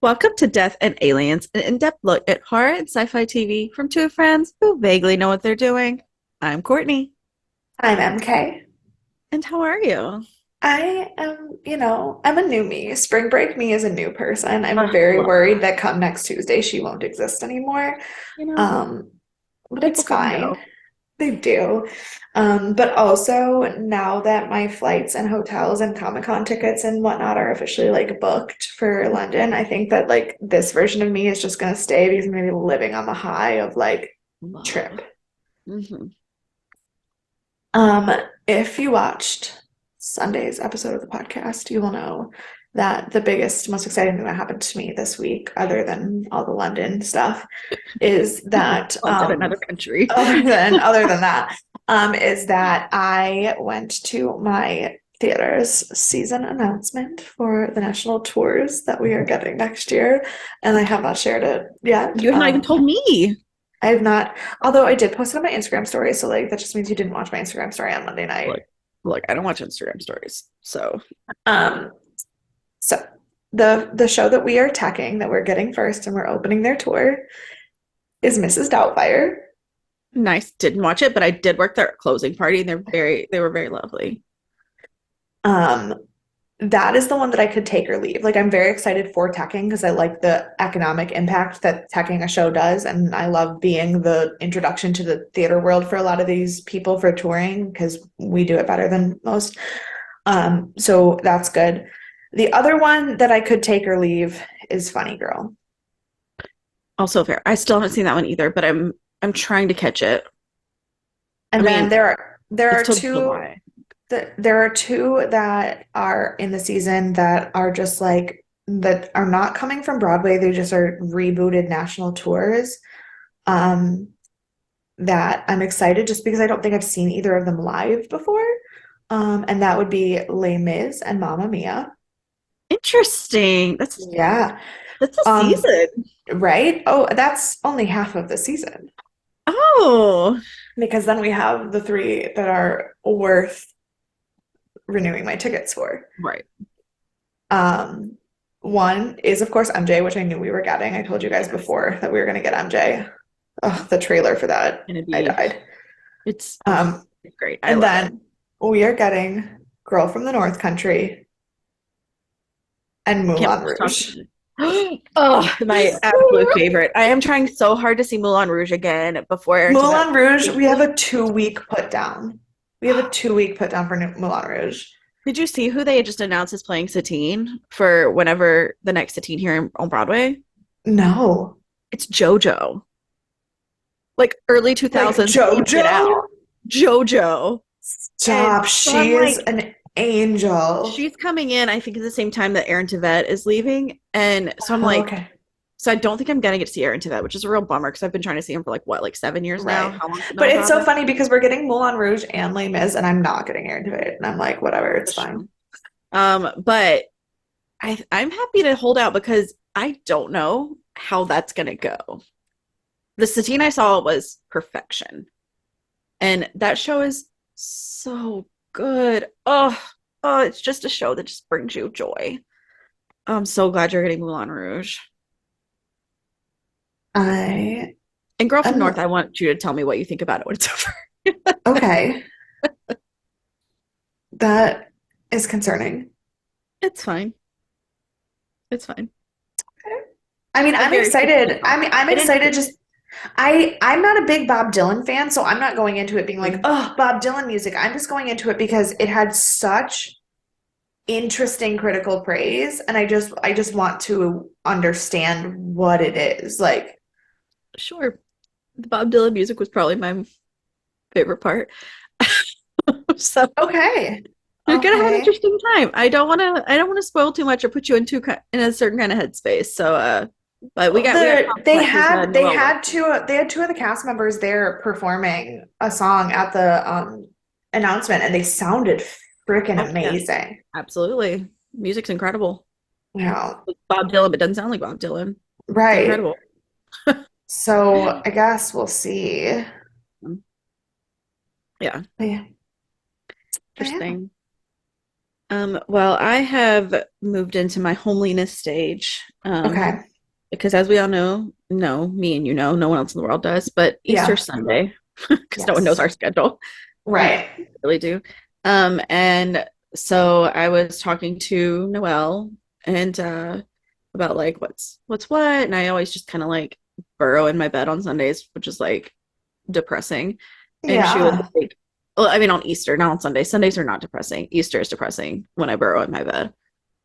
Welcome to Death and Aliens, an in-depth look at horror and sci-fi TV from two friends who vaguely know what they're doing. I'm Courtney. I'm MK. And how are you? I am, I'm a new me. Spring break me is a new person. I'm I very love worried that. that come next Tuesday she won't exist anymore. You know, Um, but people it's come and fine. go. They do. But also now that my flights and hotels and Comic-Con tickets and whatnot are officially like booked for London, I think that like this version of me is just gonna stay because I'm gonna be living on the high of like Love. trip. Hmm. Um, if you watched Sunday's episode of the podcast, you will know that the biggest, most exciting thing that happened to me this week, other than all the London stuff, is that One's in another country. other than that, is that I went to my theater's season announcement for the national tours that we are getting next year, and I have not shared it yet. You have not even told me. I have not, although I did post it on my Instagram story, so like that just means you didn't watch my Instagram story on Monday night. Look, look, I don't watch Instagram stories. So Um, so the show that we are tacking, that we're getting first, and we're opening their tour is Mrs. Doubtfire. nice. Didn't watch it, but I did work their closing party and they were very lovely. Um, that is the one that I could take or leave. Like I'm very excited for tacking because I like the economic impact that tacking a show does, and I love being the introduction to the theater world for a lot of these people for touring because we do it better than most. So that's good. The other one that I could take or leave is Funny Girl. Also fair. I still haven't seen that one either, but I'm trying to catch it. I And then mean, there it's are till two July. there are two that are in the season that are just like that are not coming from Broadway. They just are rebooted national tours. Um, that I'm excited just because I don't think I've seen either of them live before. And that would be Les Mis and Mamma Mia. Interesting. Yeah. That's a Um, season. right? Oh, that's only half of the season Oh, because then we have the three that are worth renewing my tickets for. right. Um, one is, of course, MJ, which I knew we were getting. I told you guys Yes. before that we were going to get MJ. Oh, the trailer for that, Gonna I be died. it's oh, Um, it's great. I and love it. then we are getting Girl from the North Country and Can't Moulin wait to talk Rouge. about it. Oh, my absolute favorite. I am trying so hard to see Moulin Rouge again before Aaron Tveit Moulin Rouge, we have officially. a 2 week put down. We have a 2 week put down for Moulin Rouge. Did you see who they just announced is playing Satine for whenever the next Satine here on Broadway? No. It's JoJo. Like early Like 2000s Get JoJo? Out. JoJo. And Stop. so I'm She is like, an angel. she's coming in, I think, at the same time that Aaron Tveit is leaving. And so I'm Oh, like, okay. so I don't think I'm gonna get to see Aaron Tveit, which is a real bummer because I've been trying to see him for like what, like 7 years now? Right. How long has it been But on it's so Broadway? funny because we're getting Moulin Rouge and Les Mis, and I'm not getting Aaron Tveit. And I'm like, whatever, it's That's fine. true. But I'm happy to hold out because I don't know how that's gonna go. The Satine I saw was perfection. And that show is so good. Oh, it's just a show that just brings you joy. I'm so glad you're getting Moulin Rouge. I And Girl from North, am I want you to tell me what you think about it when it's over. okay. That is concerning. It's fine. It's fine. I mean, I'm I'm very excited excited. though. I'm I didn't excited just I'm not a big Bob Dylan fan, so I'm not going into it being like, oh, Bob Dylan music. I'm just going into it because it had such interesting critical praise, and I just want to understand what it is. Like, sure. The Bob Dylan music was probably my favorite part. So okay. you're gonna have an Okay. interesting time. I don't want to spoil too much or put you in a certain kind of headspace. So but we got consequences and Noel. They had two of the cast members there performing a song at the announcement, and they sounded freaking Oh yeah, amazing. absolutely. Music's incredible. Yeah, It's Bob Dylan, but doesn't sound like Bob Dylan. It's right. incredible. So I guess we'll see. Yeah, Yeah, I am. interesting. Well, I have moved into my homeliness stage. Okay. Because as we all know, no, me and you know, no one else in the world does, but Easter Yeah. Sunday, because no one knows Yes. our schedule. We Right. really do. And so I was talking to Noelle and about like what's what, and I always just kind of like burrow in my bed on Sundays, which is like depressing. And she was Yeah. like, well, I mean on Easter, not on Sunday. Sundays are not depressing. Easter is depressing when I burrow in my bed.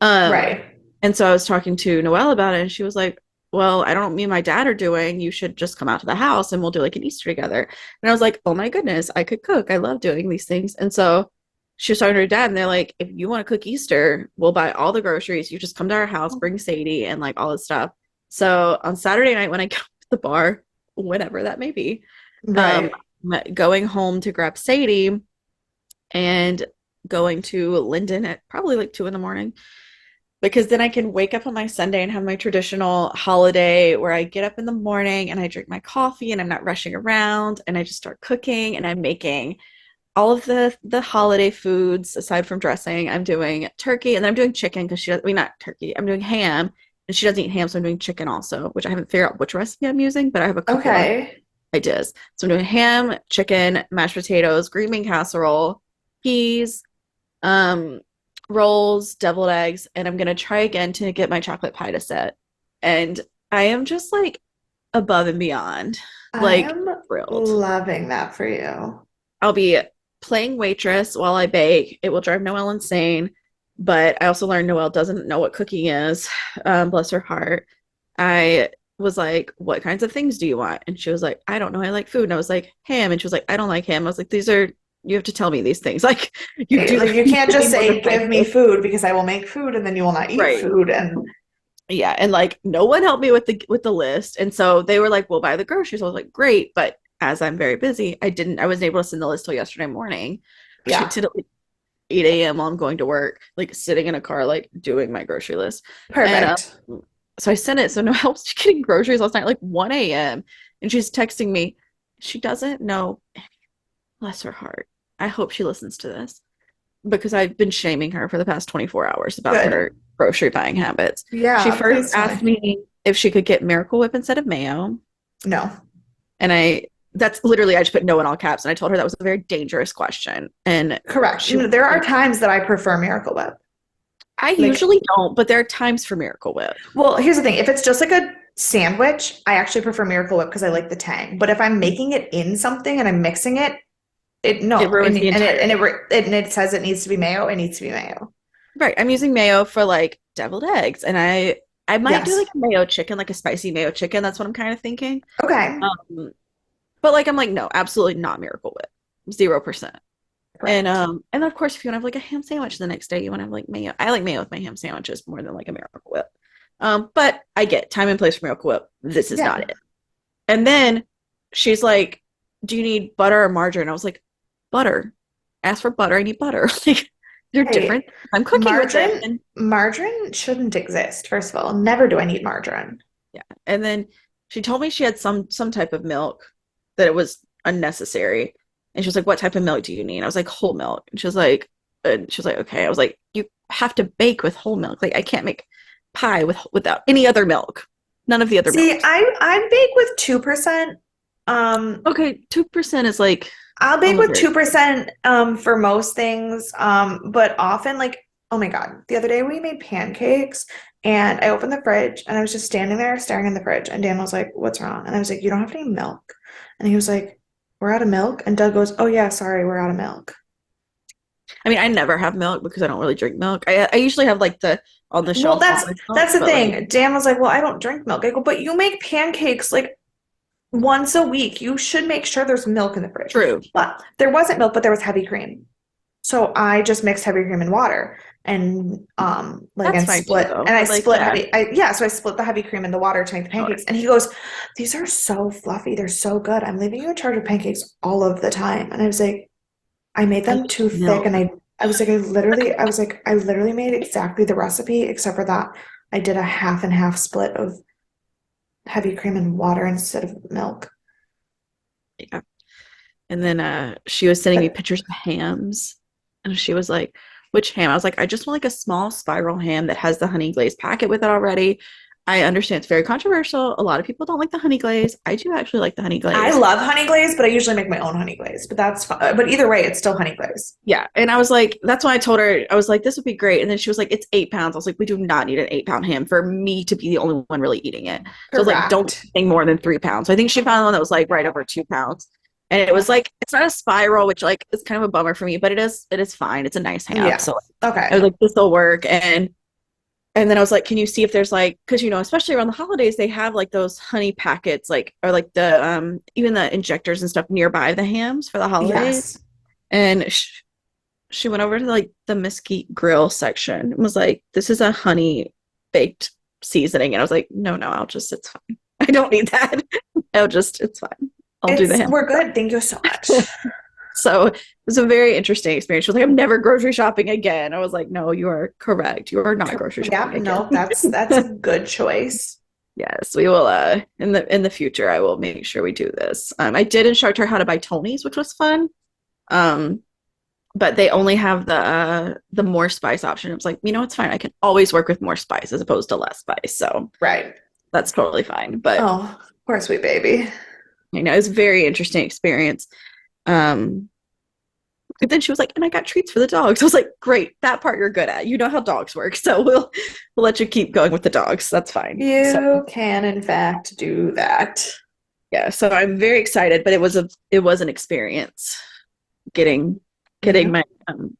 Um, Right. and so I was talking to Noelle about it, and she was like, well, I don't know what me and my dad are doing. You should just come out to the house and we'll do like an Easter together. And I was like, oh my goodness, I could cook. I love doing these things. And so she was talking to her dad, and they're like, if you want to cook Easter, we'll buy all the groceries. You just come to our house, bring Sadie, and like all this stuff. So on Saturday night, when I go to the bar, whenever that may be, um, Right. I'm going home to grab Sadie and going to Linden at probably like 2 in the morning because then I can wake up on my Sunday and have my traditional holiday where I get up in the morning and I drink my coffee and I'm not rushing around and I just start cooking and I'm making all of the holiday foods aside from dressing. I'm doing turkey and then I'm doing chicken because she does, I mean not turkey. I'm doing ham and she doesn't eat ham, so I'm doing chicken also, which I haven't figured out which recipe I'm using, but I have a couple of Okay. ideas. So I'm doing ham, chicken, mashed potatoes, green bean casserole, peas, um, rolls, deviled eggs, and I'm gonna try again to get my chocolate pie to set. And I am just like above and beyond, I like am thrilled. loving that for you. I'll be playing waitress while I bake. It will drive Noelle insane, but I also learned Noelle doesn't know what cooking is. Bless her heart. I was like, "What kinds of things do you want?" And she was like, "I don't know. I like food." And I was like, "Ham." And she was like, "I don't like ham." I was like, "These are you have to tell me these things. Like you Right. do Like you you can't give me just more than say, I give me do." food because I will make food and then you will not eat Right. food. And Yeah, and like no one helped me with the list. And so they were like, "We'll buy the groceries." I was like, "Great." But as I'm very busy, I wasn't able to send the list till yesterday morning. I yeah, did it like 8 a.m. while I'm going to work, like sitting in a car, like doing my grocery list. And perfect. so I sent it. So Noelle was getting groceries last night, like 1 a.m. And she's texting me. She doesn't know. Bless her heart. I hope she listens to this because I've been shaming her for the past 24 hours about her Good. grocery buying habits. She Yeah, first please tell asked me. me if she could get Miracle Whip instead of mayo. No. And that's literally, I just put no in all caps. And I told her that was a very dangerous question. And Correct. she was There are like, times that I prefer Miracle Whip. I Like, usually don't, but there are times for Miracle Whip. well, here's the thing. If it's just like a sandwich, I actually prefer Miracle Whip because I like the tang. But if I'm making it in something and I'm mixing it, it It no, ruins the and it says it needs to be mayo, it needs to be mayo. right. I'm using mayo for like deviled eggs, and I might do like Yes. a mayo chicken, like a spicy mayo chicken. That's what I'm kind of thinking. Okay. Um, but like I'm like no, absolutely not Miracle Whip, 0%. Correct. And of course, if you want to have like a ham sandwich the next day, you want to have like mayo. I like mayo with my ham sandwiches more than like a Miracle Whip. But I get time and place for Miracle Whip. This is not Yeah. it. And then she's like, "Do you need butter or margarine?" I was like, "Butter. Ask for butter. I need butter." Like they're different. Hey, I'm cooking with it, margarine, and margarine shouldn't exist, first of all. Never do I need margarine. yeah. And then she told me she had some type of milk that it was unnecessary. And she was like, "What type of milk do you need?" I was like, "Whole milk." And she was like, "Okay." I was like, "You have to bake with whole milk. Like I can't make pie without any other milk. None of the other See, milks." I bake with 2%. Okay, 2% is like I'll bake almost with very good. 2% for most things. But often like, oh my God, the other day we made pancakes and I opened the fridge and I was just standing there staring in the fridge and Dan was like, "What's wrong?" And I was like, "You don't have any milk." And he was like, "We're out of milk." And Doug goes, "Oh yeah, sorry, we're out of milk." I mean, I never have milk because I don't really drink milk. I usually have like the on the Well, shelf almond that's milk, the but like thing. Dan was like, "Well, I don't drink milk." I go, "But you make pancakes like once a week. You should make sure there's milk in the fridge." true. But there wasn't milk, but there was heavy cream. So I just mixed heavy cream and water and That's fine too though. I But like split yeah, heavy I yeah, so I split the heavy cream in the water to make the sure. pancakes. And he goes, "These are so fluffy. They're so good. I'm leaving you in charge of pancakes all of the time." And I was like, "I made I them use too thick and milk. I literally made exactly the recipe except for that I did a half and half split of heavy cream and water instead of milk." Yeah. And then she was sending me But pictures of hams. And she was like, which ham. I was like, I just want like a small spiral ham that has the honey glaze packet with it already. I understand it's very controversial. A lot of people don't like the honey glaze. I do actually like the honey I glaze. love honey glaze, but I usually make my own honey glaze. But that's fine. But either way, it's still honey glaze. Yeah. And I was like, that's why I told her, I was like, this would be great. And then she was like, it's 8 pounds. I was like, we do not need an 8 pound ham for me to be the only one really eating it. So I was like, don't Correct. think more than 3 pounds. So I think she found one that was like right over 2 pounds. And it was like, it's not a spiral, which like is kind of a bummer for me, but it is fine. It's a nice ham. Yeah. So I Okay. was like, this will work. And then I was like, can you see if there's like, because especially around the holidays, they have like those honey packets, like or like the even the injectors and stuff nearby the hams for the holidays. Yes. And she went over to like the mesquite grill section and was like, this is a honey baked seasoning. And I was like, no, it's fine. I don't need that. It's fine. I'll do the ham. We're good. Thank you so much. So it was a very interesting experience. She was like, I'm never grocery shopping again. I was like, no, you are correct. You are not grocery Yeah, shopping again. no, that's a good choice. Yes, we will in the future I will make sure we do this. I did instruct her how to buy Tony's, which was fun. Um, but they only have the more spice option. It was like, it's fine. I can always work with more spice as opposed to less spice. So Right. that's totally fine. But Oh, poor sweet baby. it was a very interesting experience. Um, but then she was like, and I got treats for the dogs. I was like, great, that part you're good at. You know how dogs work. So we'll let you keep going with the dogs. That's fine. So You can, in fact, do that. yeah, so I'm very excited, but it was an experience getting Mhm. my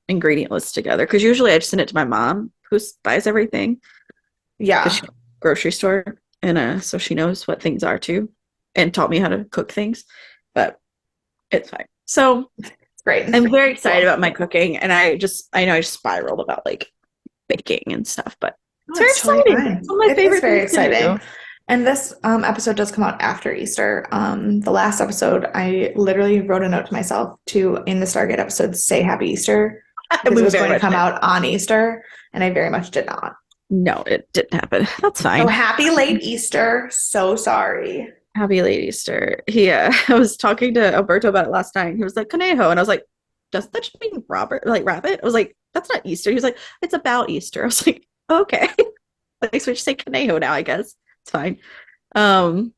ingredient list together because usually I just send it to my mom who buys everything because Yeah, she's grocery store and so she knows what things are too and taught me how to cook things, but it's fine. So it's great. I'm very excited Cool. about my cooking and I know I spiraled about like baking and stuff, but No, it's very it's totally exciting. fine. It's one of my It is favorite very things to exciting. do. And this episode does come out after Easter. The last episode, I literally wrote a note to myself to, in the Stargate episode, say Happy Easter because We it was very going to much come did. out on Easter, and I very much did not. No, it didn't happen. That's So fine. happy late Easter. So sorry. Happy late Easter. I was talking to Alberto about it last night. He was like, Conejo. And I was like, doesn't that just mean Robert, like rabbit? I was like, that's not Easter. He was like, it's about Easter. I was like, okay. Like, so we just say Conejo now, I guess. It's fine. Um,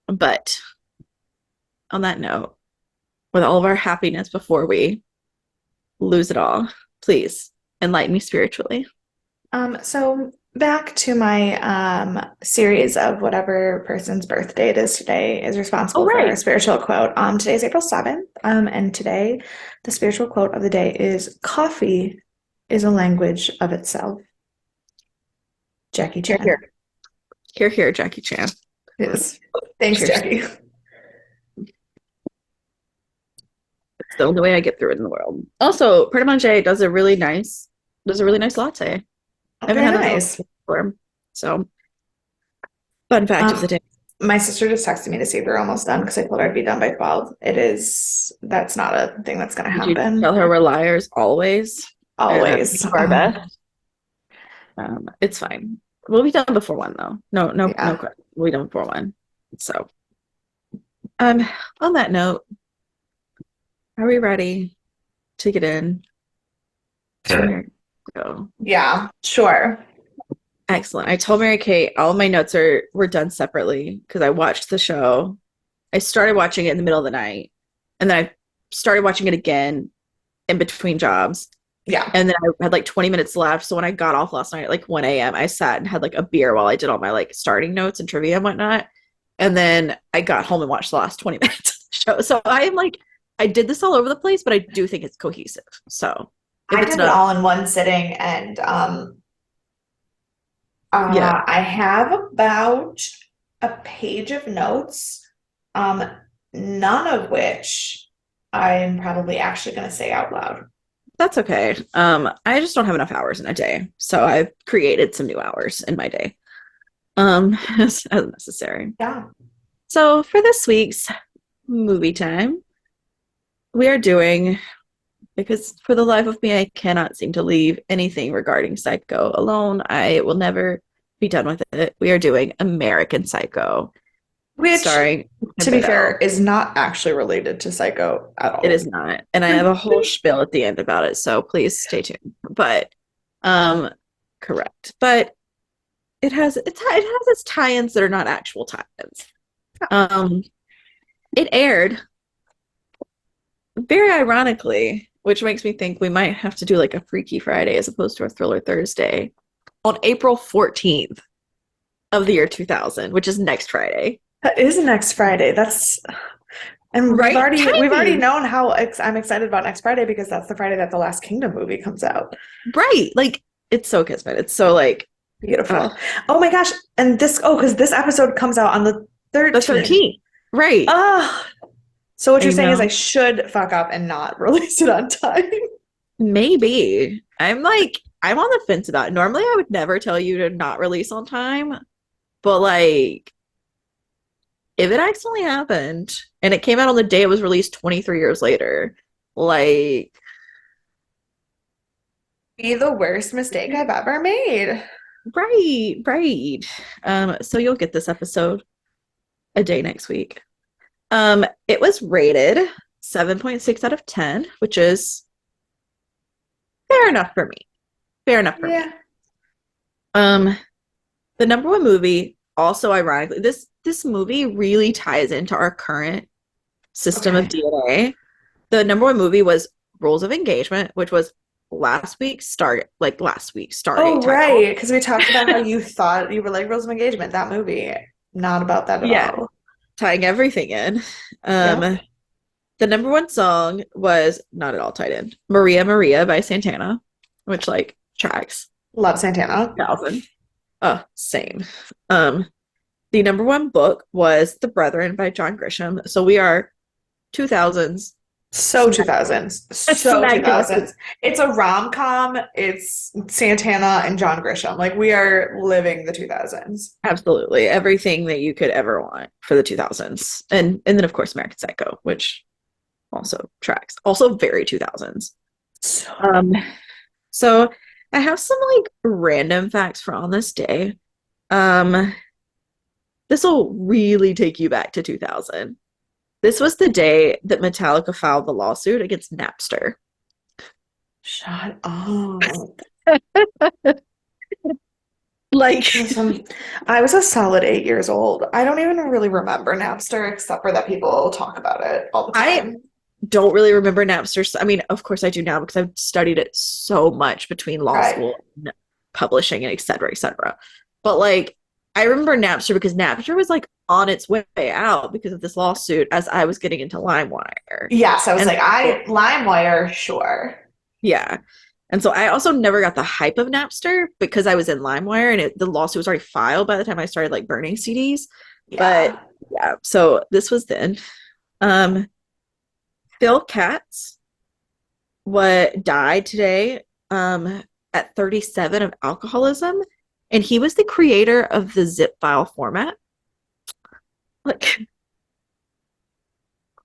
but on that note, with all of our happiness before we lose it all, please enlighten me spiritually. So back to my series of whatever person's birthday it is today is Oh, responsible for our right. spiritual quote. Today's April 7th. And today the spiritual quote of the day is coffee is a language of itself. Jackie Here, here. Chan. Here, here, Jackie Chan. Yes. Thanks, Cheers. Jackie. It's the only way I get through it in the world. Also, Pret a Manger does a really nice latte. I haven't Very had that nice. before. So, fun fact of the Um, day. my sister just texted me to see if we're almost done because I told her I'd be done by 12. That's not a thing that's going to Did you tell happen. her we're liars always? And we Always. do our best. It's fine. We'll be done before one though. No, no, no Yeah. question. We'll be done before one. So, um, on that note, are we ready to get in to Mary? Go. Yeah, sure. Excellent. I told Mary Kate all of my notes were done separately because I watched the show. I started watching it in the middle of the night, and then I started watching it again in between jobs. Yeah. And then I had like 20 minutes left. So when I got off last night at like 1 a.m., I sat and had like a beer while I did all my like starting notes and trivia and whatnot. And then I got home and watched the last 20 minutes of the show. So I am like, I did this all over the place, but I do think it's cohesive. So if I it's did it not, all in one sitting, and yeah, I have about a page of notes, um, none of which I'm probably actually going to say out loud. that's okay. I just don't have enough hours in a day. So I've created some new hours in my day. As necessary. Yeah. So for this week's movie time, we are doing because for the life of me, I cannot seem to leave anything regarding Psycho alone. I will never be done with it. We are doing American Psycho. Which, starring to be fair, Bidell. is not actually related to Psycho at It all. is not. And I have a whole spiel at the end about it, so please stay tuned. But um correct. But it has its tie-ins that are not actual tie-ins. Um it aired very ironically, which makes me think we might have to do like a Freaky Friday as opposed to a Thriller Thursday on April 14th of the year 2000, which is next Friday. That is next Friday. That's and Right? we've already Timing. known how I'm excited about next Friday because that's the Friday that the Last Kingdom movie comes out. Right. Like it's so kismet. It's so like Beautiful. Oh my gosh. And because this episode comes out on the the 13th. 13th. Right. Ah, so what you're I saying is I know. should fuck up and not release it on time. Maybe. I'm on the fence about it. Normally I would never tell you to not release on time, but like if it accidentally happened and it came out on the day it was released 23 years later, like Be the worst mistake I've ever made. right, right. So you'll get this episode a day next week. It was rated 7.6 out of 10, which is fair enough for me. Fair enough for me. Yeah. Um, the number one movie, also ironically, this movie really ties into our current system of Okay. DNA. The number one movie was Rules of Engagement, which was last week's Oh, Stargate title. right. Because we talked about how you thought you were like Rules of Engagement, that movie. Not about that at Yeah, all. tying everything in. Yep. Um, the number one song was not at all tied in. Maria Maria by Santana, which like tracks Love Santana. 2000. Same. Um, the number one book was The Brethren by John Grisham. So we are 2000s So smack, 2000s. So smack dab. 2000s. It's a rom-com. It's Santana and John Grisham. Like we are living the 2000s. Absolutely. Everything that you could ever want for the 2000s. And then of course American Psycho, which also tracks. Also very 2000s. So Um so I have some like random facts for on this day. Um this will really take you back to 2000. This was the day that Metallica filed the lawsuit against Napster. shut up. Like Listen, I was a solid 8 years old. I don't even really remember Napster except for that people talk about it all the I time. don't really remember Napster. I mean, of course I do now because I've studied it so much between law Right. school and publishing and et cetera, et cetera. But like, I remember Napster because Napster was like on its way out because of this lawsuit as I was getting into LimeWire. Yes, I was And like, so, I LimeWire, sure. yeah. And so I also never got the hype of Napster because I was in LimeWire and the lawsuit was already filed by the time I started like burning CDs. But Yeah. yeah, so this was then. Um, Phil Katz what died today at 37 of alcoholism, and he was the creator of the zip file format. Like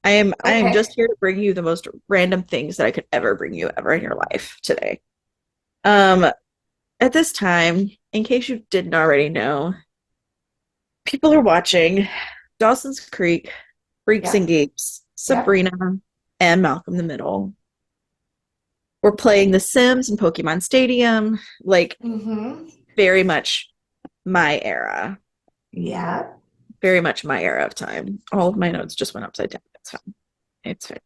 I am Okay. just here to bring you the most random things that I could ever bring you ever in your life today. Um at this time, in case you didn't already know, people are watching Dawson's Creek, Freaks and Yep. Geeks, Yep. Sabrina, and Malcolm in the Middle. We're playing The Sims and Pokemon Stadium, like Mm-hmm. very much my era. Yeah. Very much my era of time. All of my notes just went upside down. It's fine. It's fine.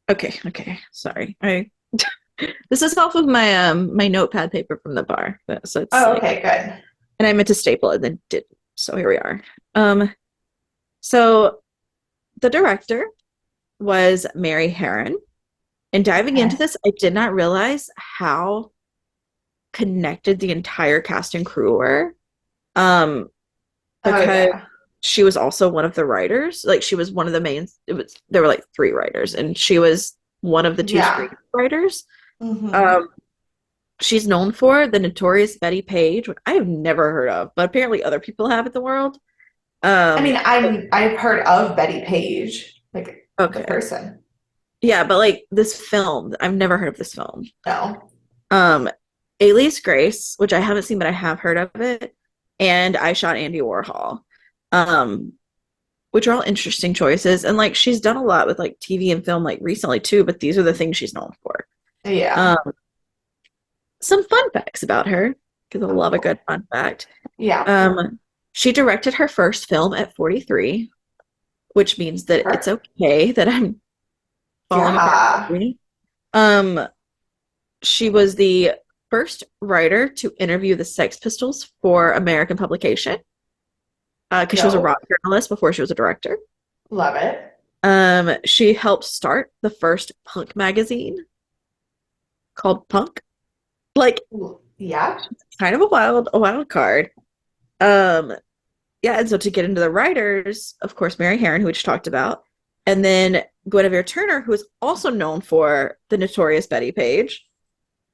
Okay, okay. Sorry. I this is off of my notepad paper from the bar. So it's Oh, like okay, good. and I meant to staple it and then didn't. So here we are. Um so the director was Mary Herron. And diving into Okay. this, I did not realize how connected the entire cast and crew were. Um, Oh because yeah. she was also one of the writers. Like she was one of the main. It was there were like three writers, and she was one of the two Yeah. screenwriters. Mm-hmm. Um, she's known for the notorious Betty Page, which I have never heard of, but apparently other people have in the world. I mean, But- I've heard of Betty Page, like the okay, person. yeah, but like this film, I've never heard of this film. No. Um, Alias Grace, which I haven't seen, but I have heard of it, and I Shot Andy Warhol. um, which are all interesting choices. And like she's done a lot with like TV and film like recently too, but these are the things she's known for. Yeah. Um, some fun facts about her, because I love a good fun fact. Yeah. Um, she directed her first film at 43, which means that it's okay that I'm falling apart Yeah. quickly. Um, she was the first writer to interview the Sex Pistols for American publication, because she was a Dope. rock journalist before she was a director. Love it. She helped start the first punk magazine called Punk. Like, Yeah. kind of a wild card. Um, yeah, and so to get into the writers, of course, Mary Harron, who we just talked about, and then Guinevere Turner, who is also known for the notorious Betty Page,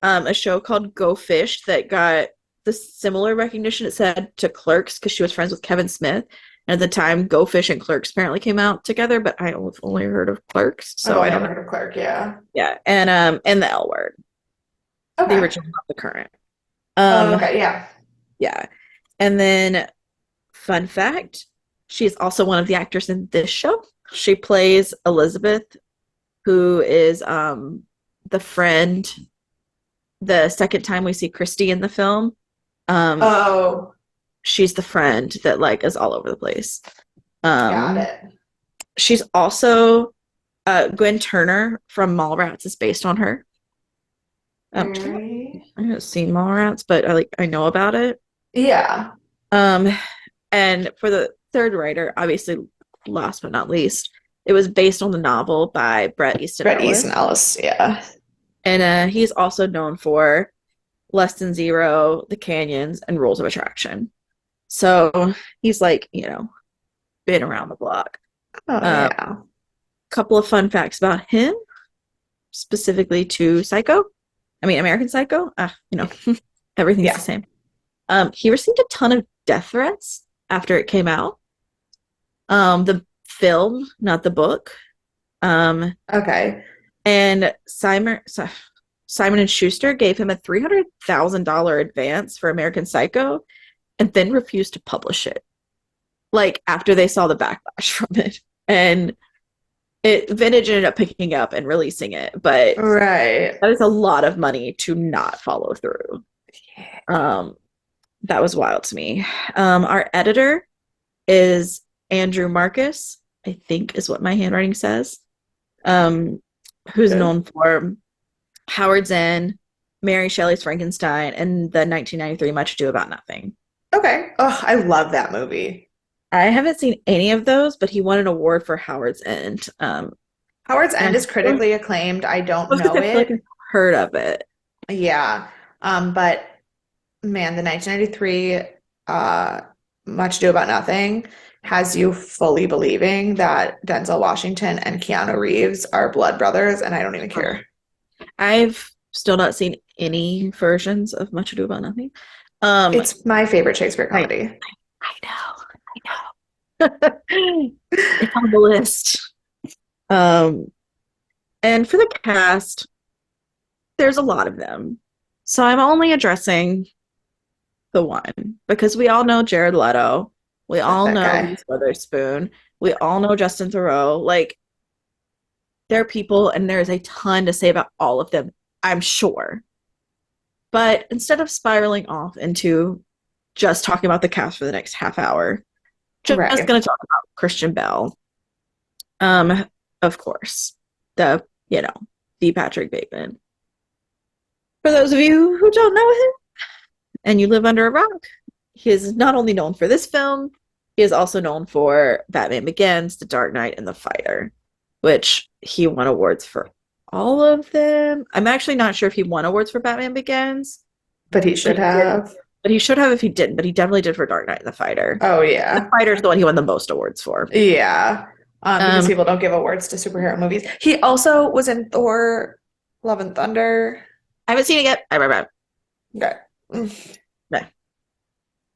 a show called Go Fish that got the similar recognition it said to Clerks because she was friends with Kevin Smith. And at the time, Go Fish and Clerks apparently came out together, but I've only heard of Clerks, I've so I only don't ever know. heard of Clark. Yeah. Yeah, and the L Word, the Okay. original, not the current. Oh, Um, okay. Yeah. yeah, and then fun fact, she is also one of the actors in this show. She plays Elizabeth, who is the friend the second time we see Christy in the film. Um, Oh, she's the friend that like is all over the place. got Um, it. she's also Gwen Turner from Mallrats is based on her. Very. I haven't seen Mallrats, but I know about it. Yeah. Um, and for the third writer, obviously, last but not least, it was based on the novel by Bret Easton Bret Easton Ellis, Ellis. Yeah. and he's also known for Less Than Zero, The Canyons, and Rules of Attraction. So he's like, been around the block. Oh, A yeah. couple of fun facts about him, specifically to Psycho. I mean, American Psycho. Everything's the Yeah. same. He received a ton of death threats after it came out. The film, not the book. Um, Okay. and Simon and Schuster gave him a $300,000 advance for American Psycho, and then refused to publish it. Like after they saw the backlash from it, and Vintage ended up picking up and releasing it, but Right. that is a lot of money to not follow through. Um, that was wild to me. Our editor is Andrew Marcus, I think is what my handwriting says. Um, who's Good. known for Howard's End, Mary Shelley's Frankenstein, and the 1993 Much Ado About Nothing. Okay. Oh, I love that movie. I haven't seen any of those, but he won an award for Howard's End. Howard's And End is critically acclaimed. I I don't was gonna know say, I feel like it. I've heard of it. Yeah. But man, the 1993 uh Much Ado About Nothing has you fully believing that Denzel Washington and Keanu Reeves are blood brothers, and I don't even Oh. care. I've still not seen any versions of Much Ado About Nothing. Um, It's my favorite Shakespeare I comedy. I know. It's on the list. Um, and for the cast, there's a lot of them. So I'm only addressing the one because we all know Jared Leto. We Love all that know guy. Reese Witherspoon. We all know Justin Theroux. Like, there are people, and there's a ton to say about all of them, I'm sure. But instead of spiraling off into just talking about the cast for the next half hour, just Right. going to talk about Christian Bell. Um, of course, the the Patrick Bateman. For those of you who don't know him and you live under a rock, he is not only known for this film, he is also known for Batman Begins, The Dark Knight, and The Fighter, which he won awards for all of them. I'm actually not sure if he won awards for Batman Begins, But he but should he did. have. But he should have if he didn't. But he definitely did for Dark Knight and The Fighter. Oh The yeah. Fighter is the one he won the most awards for. Yeah. Because Um, people don't give awards to superhero movies. He also was in Thor, Love and Thunder. I haven't seen it yet. I remember. Okay. Mm. No,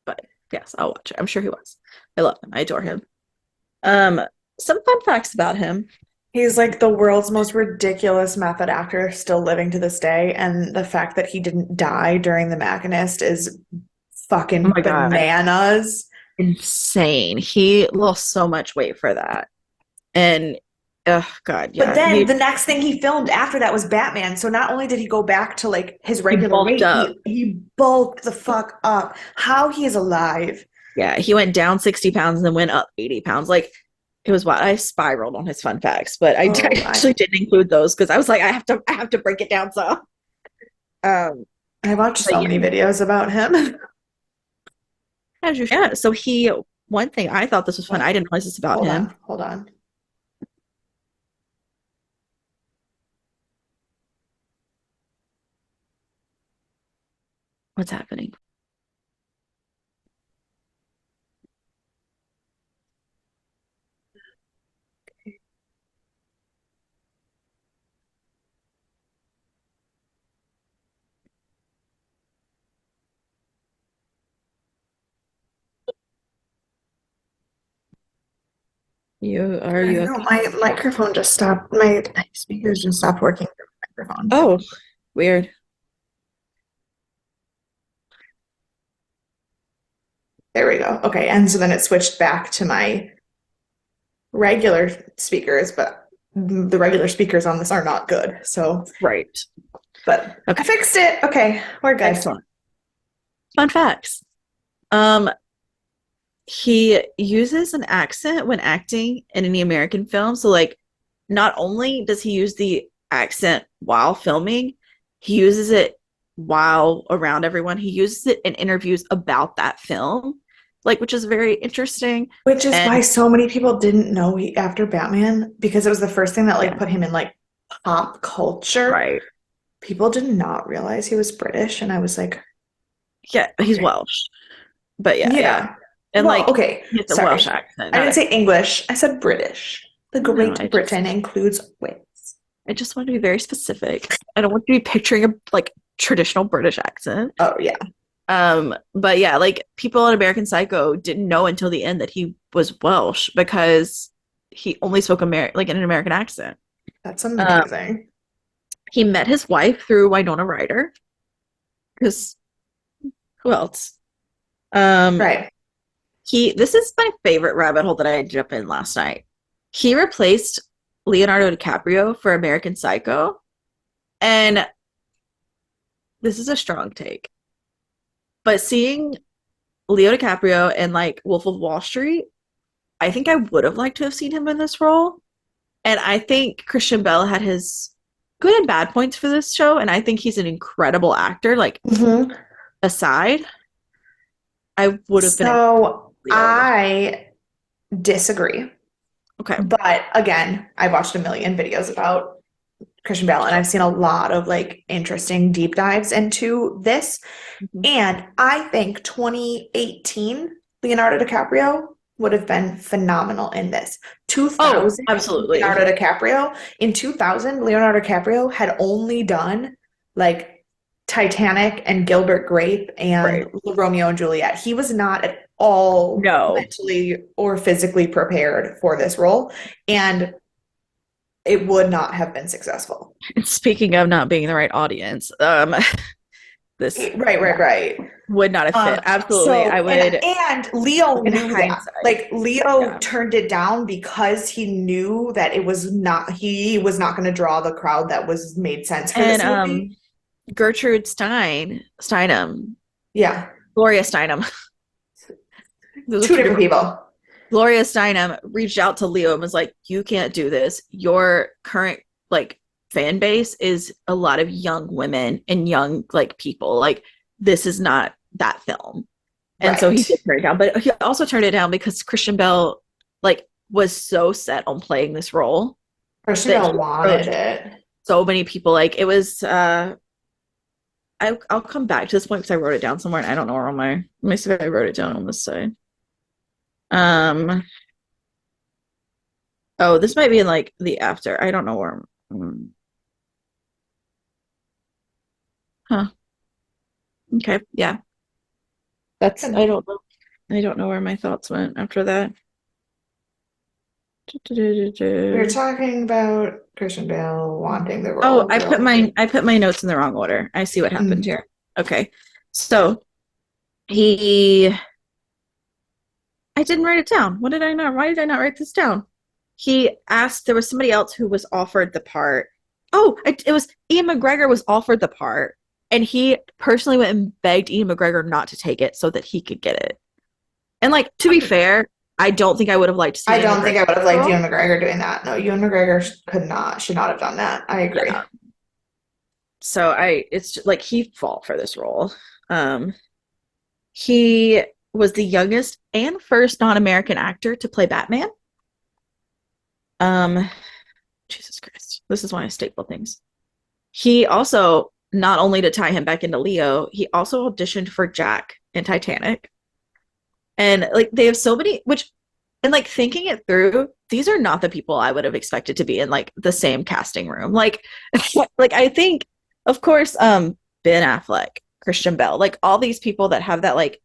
but yes, I'll watch it. I'm sure he was. I love him. I adore him. Um, some fun facts about him. He's like the world's most ridiculous method actor still living to this day. And the fact that he didn't die during The Machinist is Oh fucking my God. bananas. insane. He lost so much weight for that. And oh God, But yeah. then the next thing he filmed after that was Batman. So not only did he go back to like his He regular bulked weight, up. he bulked the fuck up. How he is alive. Yeah, he went down 60 pounds and then went up 80 pounds. Like it was wild. I spiraled on his fun facts, but I Oh, actually didn't include those because I was like, I have to break it down some. Um, I watched but so yeah, many videos about him. as you yeah. So he one thing I thought this was fun. Oh, I didn't realize this about hold him. on, hold on. What's happening? Are I you know okay? my microphone just stopped. My speakers just stopped working through my microphone. Oh, weird. There we go. Okay, and so then it switched back to my regular speakers, but the regular speakers on this are not good. So, Right. but I Okay. fixed it. Okay, we're good. Excellent. Fun facts. Um, he uses an accent when acting in any American film. So, like, not only does he use the accent while filming, he uses it while around everyone. He uses it in interviews about that film, like, which is very interesting. Which is And why so many people didn't know after Batman because it was the first thing that like yeah, put him in like pop culture. right. People did not realize he was British, and I was like, Yeah, he's okay, Welsh. But yeah, yeah. yeah. And Well, like, okay, it's a Welsh sorry. accent, I not didn't a. say English. I said British. The No, Great Britain includes Wales. I just want to be very specific. I don't want to be picturing a like traditional British accent. Oh yeah. But yeah, like people in American Psycho didn't know until the end that he was Welsh because he only spoke like in an American accent. That's Um, amazing. he met his wife through Winona Ryder because who else? Um, Right. he this is my favorite rabbit hole that I jumped in last night. He replaced Leonardo DiCaprio for American Psycho, and this is a strong take. But seeing Leo DiCaprio and like Wolf of Wall Street, I think I would have liked to have seen him in this role. And I think Christian Bale had his good and bad points for this show, and I think he's an incredible actor. Like Hmm. aside, I would have been in So Leo. I disagree. Okay. But again, I've watched a million videos about Christian Bale, and I've seen a lot of like interesting deep dives into this. Mhm. And I think 2018 Leonardo DiCaprio would have been phenomenal in this. Oh, 2000 absolutely. Leonardo DiCaprio, in 2000 Leonardo DiCaprio had only done like Titanic and Gilbert Grape and Right. Romeo and Juliet. He was not at all No. mentally or physically prepared for this role, and it would not have been successful. And speaking of not being the right audience, this Right, right, yeah, right. would not have fit. Absolutely. I So would and Leo in knew that. hindsight. Like Leo Yeah. turned it down because he knew that he was not going to draw the crowd that was made sense for And this movie. Gertrude Steinem, Yeah. Gloria Steinem. Those are Two two different different. people. Gloria Steinem reached out to Leo and was like, "You can't do this. Your current like fan base is a lot of young women and young like people. Like this is not that film." And so he Right. did turn it down, but he also turned it down because Christian Bell like was so set on playing this role Christian that Bale he wanted approached it. so many people. Like it was I'll come back to this point because I wrote it down somewhere and I don't know where on my let me see if I wrote it down on this side. Um oh, this might be in like the after. I don't know where huh. Okay, yeah. That's Good. I don't know. I don't know where my thoughts went after that. We were talking about Christian Bale wanting the Oh, role real. I put my notes in the wrong order. I see what happened Mm. here. Okay. So he I didn't write it down. What did I not? Why did I not write this down? He asked, there was somebody else who was offered the part. Oh, it was Ian McGregor was offered the part, and he personally went and begged Ian McGregor not to take it so that he could get it. And like to be fair, I don't think I would have liked to see I Ian don't McGregor think I would have liked role. Ewan McGregor doing that. No, Ewan McGregor should not have done that. I agree. Yeah. So it's like he fought for this role. Um, he was the youngest and first non-American actor to play Batman. Um, Jesus Christ, this is why I staple things. He also, not only to tie him back into Leo, he also auditioned for Jack in Titanic. And like they have so many, which, and like thinking it through, these are not the people I would have expected to be in like the same casting room. Like, like I think, of course, Ben Affleck, Christian Bell, like all these people that have that like,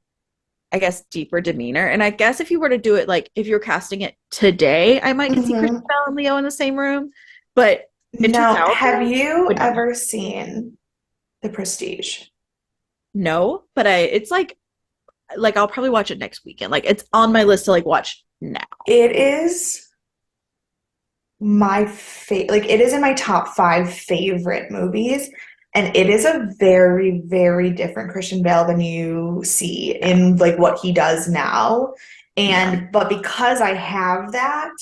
I guess, deeper demeanor. And I guess if you were to do it, like if you're casting it today, I might could see Christian Hmm. Bell and Leo in the same room. But in Now, 2000, have you would not. ever seen The Prestige? No, but it's like I'll probably watch it next weekend. Like it's on my list to like watch now. It is my like it is in my top five favorite movies, and it is a very, very different Christian Bale than you see Yeah. in like what he does now. Yeah. And but because I have that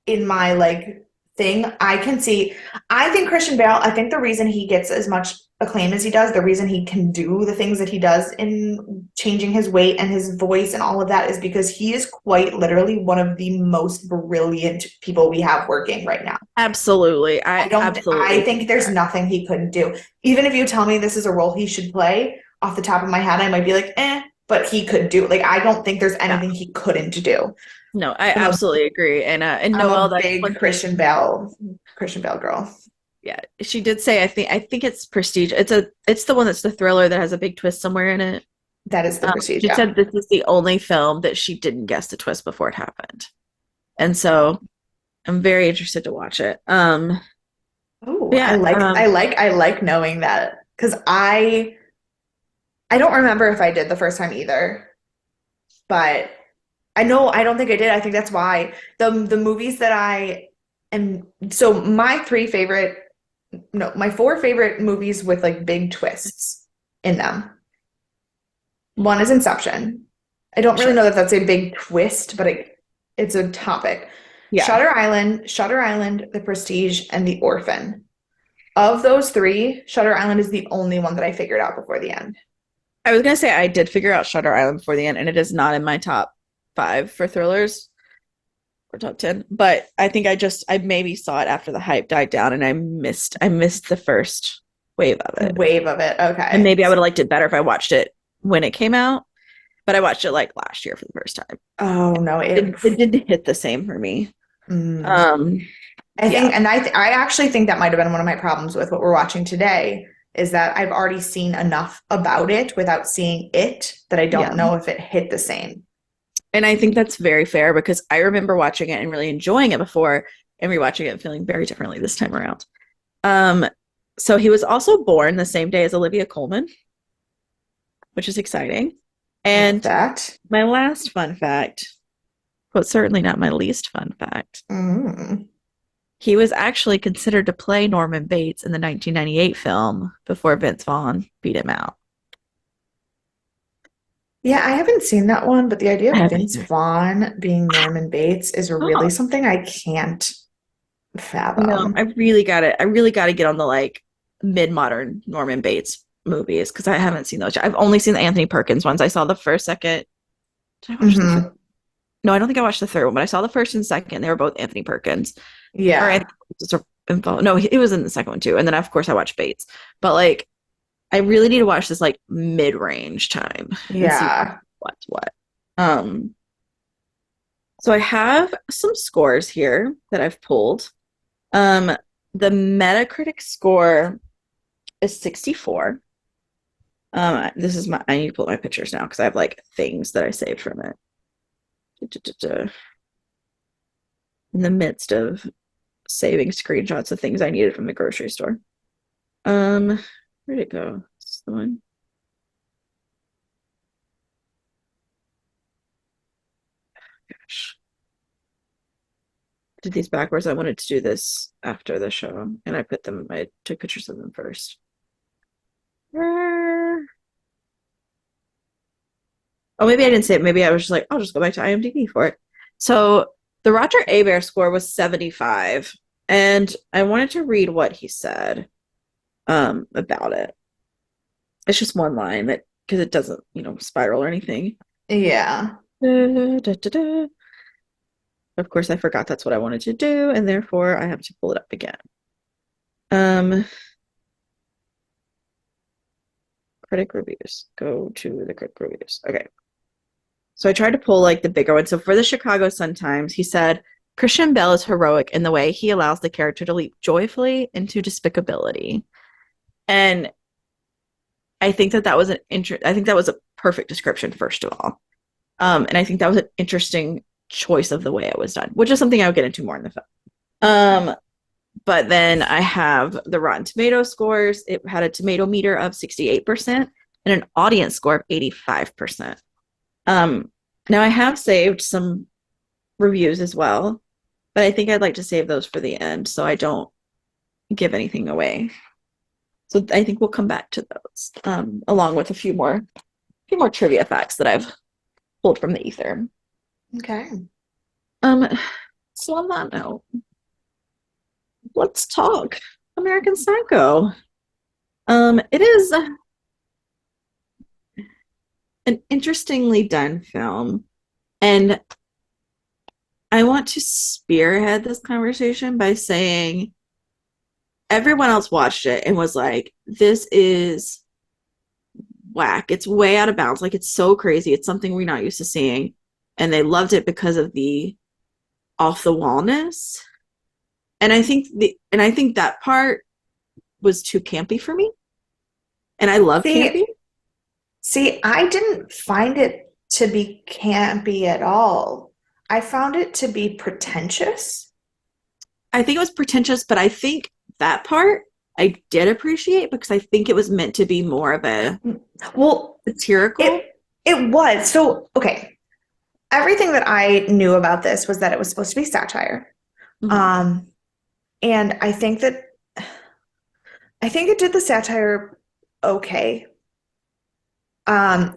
in my like thing, I can see. I think Christian Bale, I think the reason he gets as much acclaim as he does, the reason he can do the things that he does in changing his weight and his voice and all of that is because he is quite literally one of the most brilliant people we have working right now. Absolutely. I I don't, I absolutely think think there's that. nothing he couldn't do. Even if you tell me this is a role he should play, off the top of my head, I might be like, eh, but he could do. Like, I don't think there's Yeah. anything he couldn't do. No, I I'm a absolutely agree. And I'm Noelle, a that's big one thing. Christian Bale girl. Yeah, she did say I think it's Prestige. It's the one that's the thriller that has a big twist somewhere in it. That is the Prestige, She yeah. said this is the only film that she didn't guess the twist before it happened. And so I'm very interested to watch it. Oh, Yeah, I like knowing that because I don't remember if I did the first time either, but I know I don't think I did. I think that's why the movies that I am so my three favorite no, my four favorite movies with like big twists in them. One is Inception. I don't really sure. know that that's a big twist, but it's a topic. Yeah. Shutter Island, The Prestige, and The Orphan. Of those three, Shutter Island is the only one that I figured out before the end. I was gonna say I did figure out Shutter Island before the end, and it is not in my top five for thrillers or top 10. But I think I maybe saw it after the hype died down and I missed the first wave of The it. wave of it. And Okay. maybe I would have liked it better if I watched it when it came out, but I watched it like last year for the first time. Oh no, It didn't hit the same for me. mm. Um, I yeah, think, and I actually think that might have been one of my problems with what we're watching today is that I've already seen enough about it without seeing it that I yeah. don't know if it hit the same. And I think that's very fair because I remember watching it and really enjoying it before and rewatching it and feeling very differently this time around. Um, so he was also born the same day as Olivia Colman, which is exciting. Love And that. my last fun fact, but certainly not my least fun fact, Mm. he was actually considered to play Norman Bates in the 1998 film before Vince Vaughn beat him out. Yeah, I haven't seen that one, but the idea I of haven't Vince either. Vaughn being Norman Bates is really Oh, something I can't no, I fathom. really got it. I really got to get on the like mid-modern Norman Bates movies because I haven't seen those. I've only seen the Anthony Perkins ones. I saw the first, second. Did I watch the third? Hmm. No, I don't think I watched the third one, but I saw the first and second. They were both Anthony Perkins. Or Yeah. Anthony Perkins was involved. No, it was in the second one too. And then of course I watched Bates. But like I really need to watch this like mid-range time and see Yeah. what's what. Um, so I have some scores here that I've pulled. Um, the Metacritic score is 64. This is my I need to pull up my pictures now because I have like things that I saved from it. In the midst of saving screenshots of things I needed from the grocery store. Where'd it go? This is, the one. did these backwards. I wanted to do this after the show, and I took pictures of them first. Oh, maybe I didn't say it. Maybe I was just like, I'll just go back to IMDb for it. So the Roger Abert score was 75, and I wanted to read what he said about it. It's just one line that because it doesn't, spiral or anything. Yeah. Da, da, da, da. Of course, I forgot that's what I wanted to do, and therefore I have to pull it up again. Um, critic reviews. Go to the critic reviews. Okay. So I tried to pull like the bigger one. So for the Chicago Sun-Times, he said Christian Bale is heroic in the way he allows the character to leap joyfully into despicability. And I think that was I think that was a perfect description, first of all. And I think that was an interesting choice of the way it was done, which is something I'll get into more in the film. But then I have the Rotten Tomato scores. It had a tomato meter of 68% and an audience score of 85%. Now I have saved some reviews as well, but I think I'd like to save those for the end so I don't give anything away. So I think we'll come back to those, along with a few more trivia facts that I've pulled from the ether. Okay. So on that note, let's talk American Psycho. It is an interestingly done film, and I want to spearhead this conversation by saying everyone else watched it and was like, this is whack. It's way out of bounds. Like, it's so crazy. It's something we're not used to seeing. And they loved it because of the off the wallness. And I think that part was too campy for me. And I love campy. See, I didn't find it to be campy at all. I found it to be pretentious. I think it was pretentious, but I think that part I did appreciate because I think it was meant to be more of a satirical. It was. So, okay. Everything that I knew about this was that it was supposed to be satire. Mm-hmm. And I think it did the satire okay.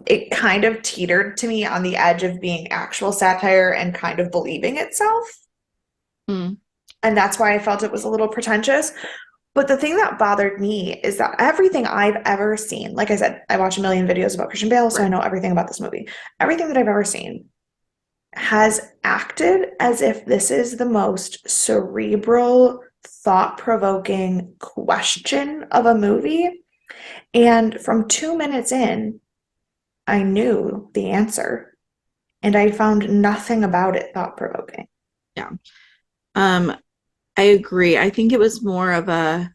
It kind of teetered to me on the edge of being actual satire and kind of believing itself. Mm. And that's why I felt it was a little pretentious. But the thing that bothered me is that everything I've ever seen, like I said, I watch a million videos about Christian Bale, so I know everything about this movie. Everything that I've ever seen has acted as if this is the most cerebral, thought-provoking question of a movie. And from 2 minutes in, I knew the answer, and I found nothing about it thought-provoking. Yeah. I agree. I think it was more of a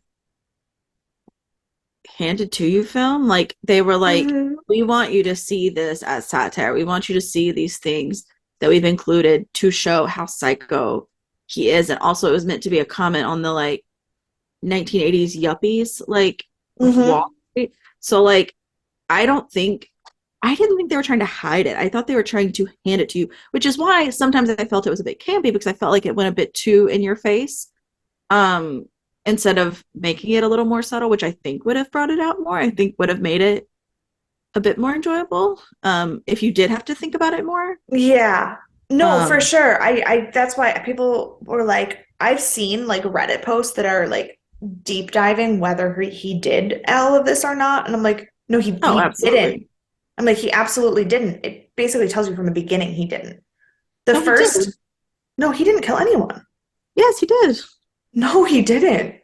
handed to you film. Like they were like, we want you to see this as satire. We want you to see these things that we've included to show how psycho he is. And also it was meant to be a comment on the like 1980s yuppies, like of Wall Street. So like I didn't think they were trying to hide it. I thought they were trying to hand it to you, which is why sometimes I felt it was a bit campy because I felt like it went a bit too in your face. Instead of making it a little more subtle, which I think would have brought it out more. I think would have made it a bit more enjoyable. If you did have to think about it more. Yeah. No, for sure. I that's why people were like, I've seen like Reddit posts that are like deep diving whether he did all of this or not. And I'm like, no, he Absolutely. didn't. I'm like, he absolutely didn't. It basically tells you from the beginning he didn't. The No, first, no, he didn't kill anyone. Yes, he did. No, he didn't.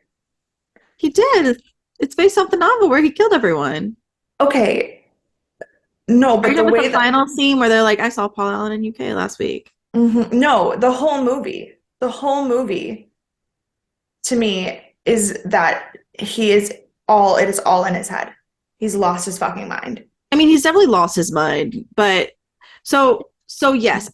He did. It's based off the novel where he killed everyone. Okay. No, but the way the final scene where they're like, I saw Paul Allen in UK last week. No, the whole movie to me is that it is all in his head. He's lost his fucking mind. I mean, he's definitely lost his mind, but so yes,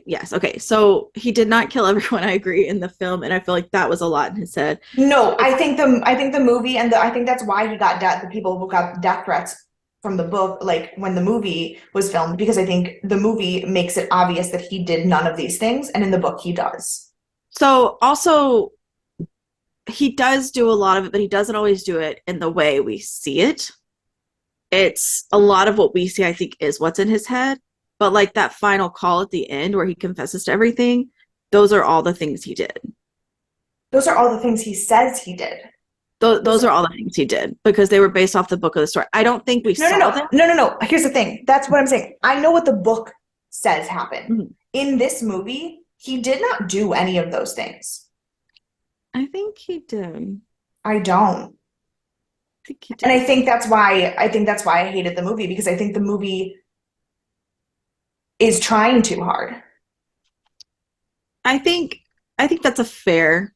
yes, okay. So he did not kill everyone, I agree, in the film, and I feel like that was a lot in his head. No, I think the movie and I think that's why he got the people who got death threats from the book, like when the movie was filmed, because I think the movie makes it obvious that he did none of these things, and in the book he does. So also he does do a lot of it, but he doesn't always do it in the way we see it. It's a lot of what we see, I think, is what's in his head. But like that final call at the end where he confesses to everything, those are all the things he did. Those are all the things he says he did. Those Those are are all the things he did because they were based off the book of the story. I don't think we no, no, saw no, them. no, no, no. Here's the thing. That's what I'm saying. I know what the book says happened. Mhm. In this movie, he did not do any of those things. I think he did. I don't. I think he And did. I think that's why I hated the movie because I think the movie is trying too hard. I think I think that's a fair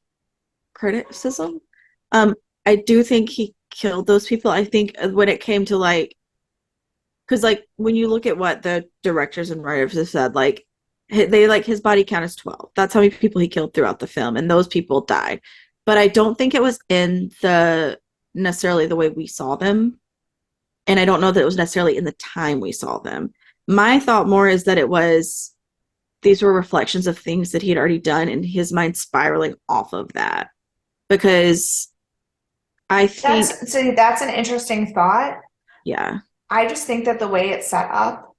criticism. Um, I do think he killed those people. I think when it came to like, because like when you look at what the directors and writers have said, like they like his body count is 12. That's how many people he killed throughout the film, and those people died. But I don't think it was in the necessarily the way we saw them, and I don't know that it was necessarily in the time we saw them. My thought more is that it was these were reflections of things that he had already done, and his mind spiraling off of that because I think, That's an interesting thought. yeah, I just think that the way it's set up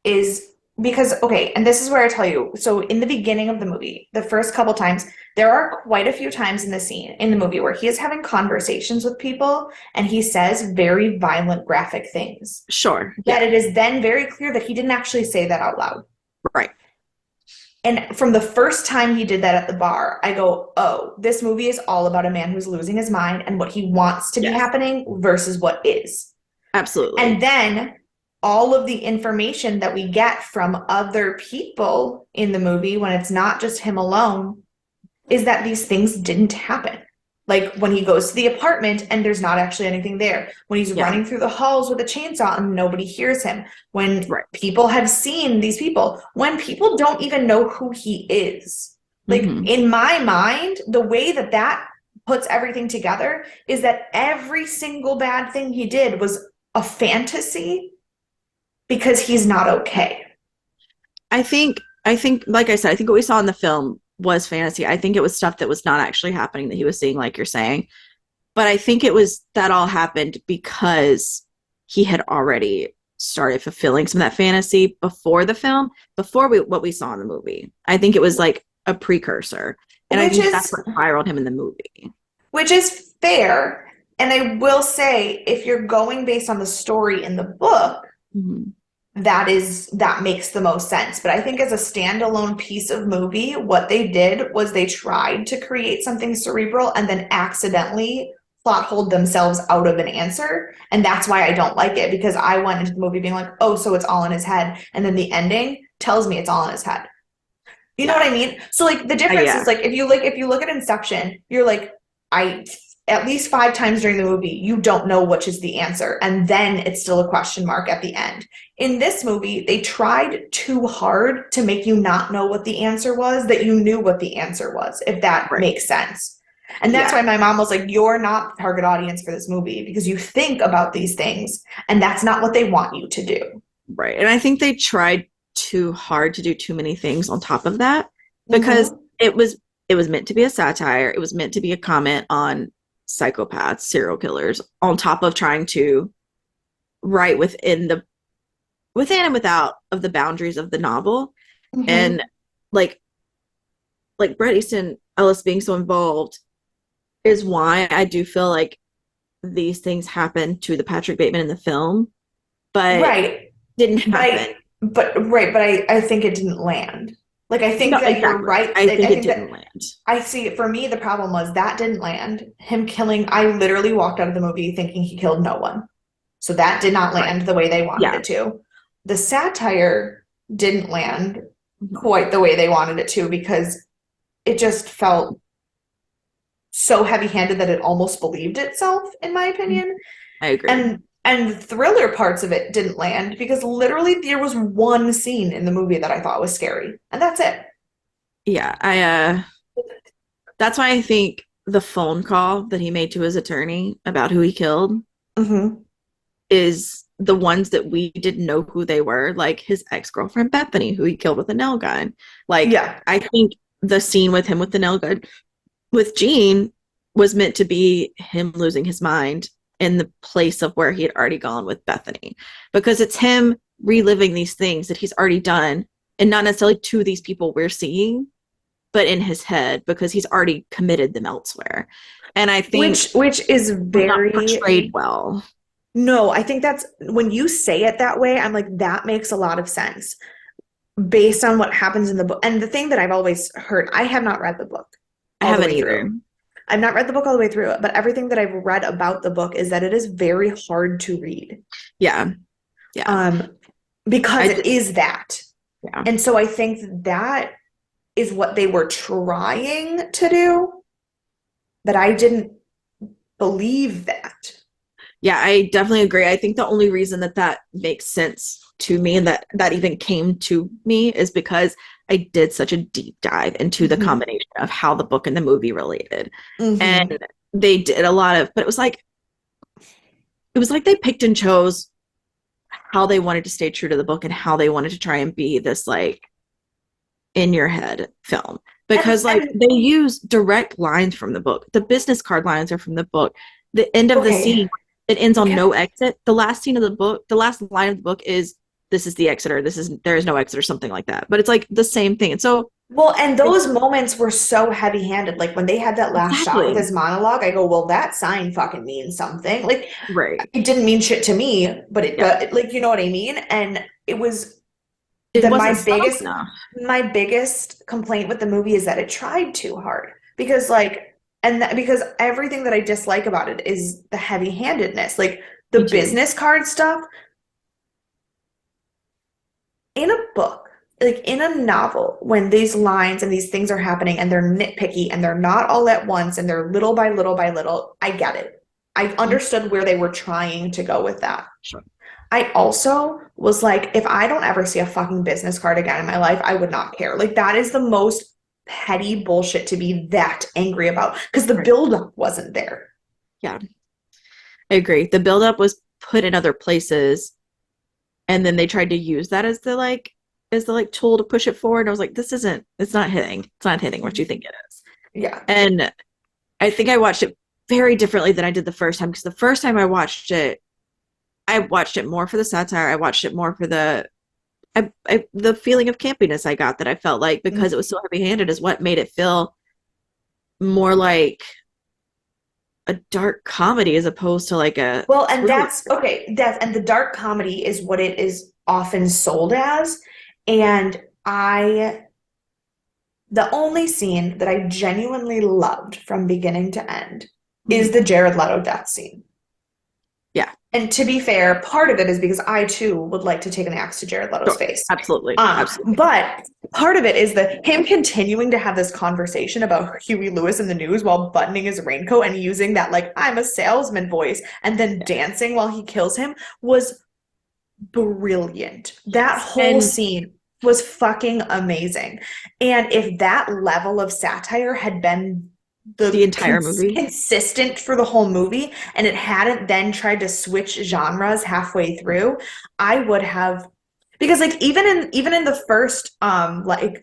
is because okay, and this is where I tell you. So in the beginning of the movie, the first couple times, there are quite a few times in the scene in the movie where he is having conversations with people and he says very violent, graphic things. sure, That yeah, it is then very clear that he didn't actually say that out loud. right, And from the first time he did that at the bar, I go, oh, this movie is all about a man who's losing his mind and what he wants to be yes, happening versus what is. And absolutely, then all of the information that we get from other people in the movie, when it's not just him alone, is that these things didn't happen. Like when he goes to the apartment and there's not actually anything there. When he's yeah, running through the halls with a chainsaw and nobody hears him. When right, people have seen these people. When people don't even know who he is. Like mm-hmm. in my mind, the way that that puts everything together is that every single bad thing he did was a fantasy because he's not okay. I think, like I said, I think what we saw in the film was fantasy. I think it was stuff that was not actually happening that he was seeing, like you're saying. But I think it was that all happened because he had already started fulfilling some of that fantasy before the film, before what we saw in the movie. I think it was like a precursor. And I Which think that's is what spiraled him in the movie. which is fair. And I will say, if you're going based on the story in the book, Mm-hmm. that makes the most sense. But I think as a standalone piece of movie, what they did was they tried to create something cerebral and then accidentally plot hold themselves out of an answer. And that's why I don't like it because I went into the movie being like, oh, so it's all in his head. And then the ending tells me it's all in his head. You know Yeah. what I mean? So like the difference Yeah. is like if you look at Inception, you're like, I at least 5 times during the movie, you don't know which is the answer, and then it's still a question mark at the end. In this movie, they tried too hard to make you not know what the answer was, that you knew what the answer was, if that Right. makes sense. And that's Yeah. why my mom was like, you're not the target audience for this movie because you think about these things, and that's not what they want you to do. Right. And I think they tried too hard to do too many things on top of that because Mm-hmm. it was meant to be a satire. It was meant to be a comment on psychopaths, serial killers, on top of trying to write within and without of the boundaries of the novel. Mm-hmm. And like Bret Easton Ellis being so involved is why I do feel like these things happen to the Patrick Bateman in the film, but Right. didn't But happen. I think it didn't land. Like I think No, that you're exactly. right. I I think it think that didn't land. I see for me the problem was that didn't land. Him killing I literally walked out of the movie thinking he killed no one. So that did not Right. land the way they wanted Yeah. it to. The satire didn't land Mhm. quite the way they wanted it to because it just felt so heavy-handed that it almost believed itself, in my opinion. I agree. And the thriller parts of it didn't land because literally there was one scene in the movie that I thought was scary, and that's it. Yeah, I that's why I think the phone call that he made to his attorney about who he killed Hmm. is the ones that we didn't know who they were, like his ex-girlfriend Bethany, who he killed with a nail gun. Like Yeah. I think the scene with him with the nail gun with Gene was meant to be him losing his mind in the place of where he had already gone with Bethany, because it's him reliving these things that he's already done, and not necessarily to these people we're seeing, but in his head, because he's already committed them elsewhere. And I think Which is was not very, portrayed well. no, I think that's when you say it that way, I'm like, that makes a lot of sense based on what happens in the book. And the thing that I've always heard, I have not read the book I all the haven't way through. either. I've not read the book all the way through, but everything that I've read about the book is that it is very hard to read. Yeah. Yeah. Um, because I it did. is that. Yeah. And so I think that is what they were trying to do, but I didn't believe that. Yeah, I definitely agree. I think the only reason that that makes sense to me and that even came to me is because I did such a deep dive into the Mm-hmm. combination of how the book and the movie related. And Mm-hmm. they did a lot of, but it was like they picked and chose how they wanted to stay true to the book and how they wanted to try and be this like in your head film, because like And they use direct lines from the book. The business card lines are from the book. The end of the okay, scene, it ends on okay. no exit. The last scene of the book, the last line of the book is this is the exit, or this is there is no exit, or something like that. But it's like the same thing. And so Well, and it, those moments were so heavy-handed. Like when they had that last shot with exactly his monologue, I go, well, that sign fucking means something. Like right. it didn't mean shit to me, but it Yeah, does, like, you know what I mean? And it was it the wasn't subtle enough. my biggest complaint with the movie is that it tried too hard because like because everything that I dislike about it is the heavy-handedness. Like the Me too. business card stuff in a book, like in a novel, when these lines and these things are happening and they're nitpicky and they're not all at once and they're little by little by little, I get it. I Mhm. understood where they were trying to go with that. Sure. I also was like, if I don't ever see a fucking business card again in my life, I would not care. Like, that is the most petty bullshit to be that angry about because the Right. buildup wasn't there. Yeah, I agree. The buildup was put in other places, and then they tried to use that as the like tool to push it forward. And I was like, this isn't, it's not hitting what you think it is. Yeah. And I think I watched it very differently than I did the first time, because the first time I watched it more for the satire. I watched it more for the feeling of campiness I got, that I felt like, because it was so heavy handed, is what made it feel more like a dark comedy as opposed to like a Well, and thriller. that's okay. And the dark comedy is what it is often sold as. And the only scene that I genuinely loved from beginning to end is Mhm. the Jared Leto death scene. Yeah, And to be fair, part of it is because I too would like to take an axe to Jared Leto's sure. face. Absolutely. Absolutely. But part of it is that him continuing to have this conversation about Huey Lewis in the news while buttoning his raincoat and using that like I'm a salesman voice and then Yeah. dancing while he kills him was brilliant. That Yes. whole And scene was fucking amazing. And if that level of satire had been the entire movie. consistent for the whole movie and it hadn't then tried to switch genres halfway through, I would have, because like even in the first even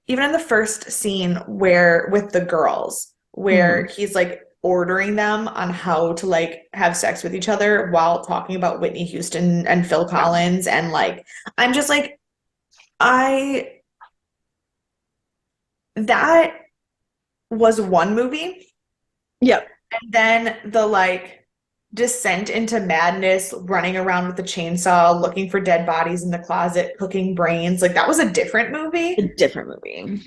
in the first scene where with the girls where Mhm. he's like ordering them on how to like have sex with each other while talking about Whitney Houston and Phil Yeah. Collins and like I'm just like I that was one movie. Yep. And then the like descent into madness, running around with the chainsaw, looking for dead bodies in the closet, cooking brains, like that was a different movie. A different movie.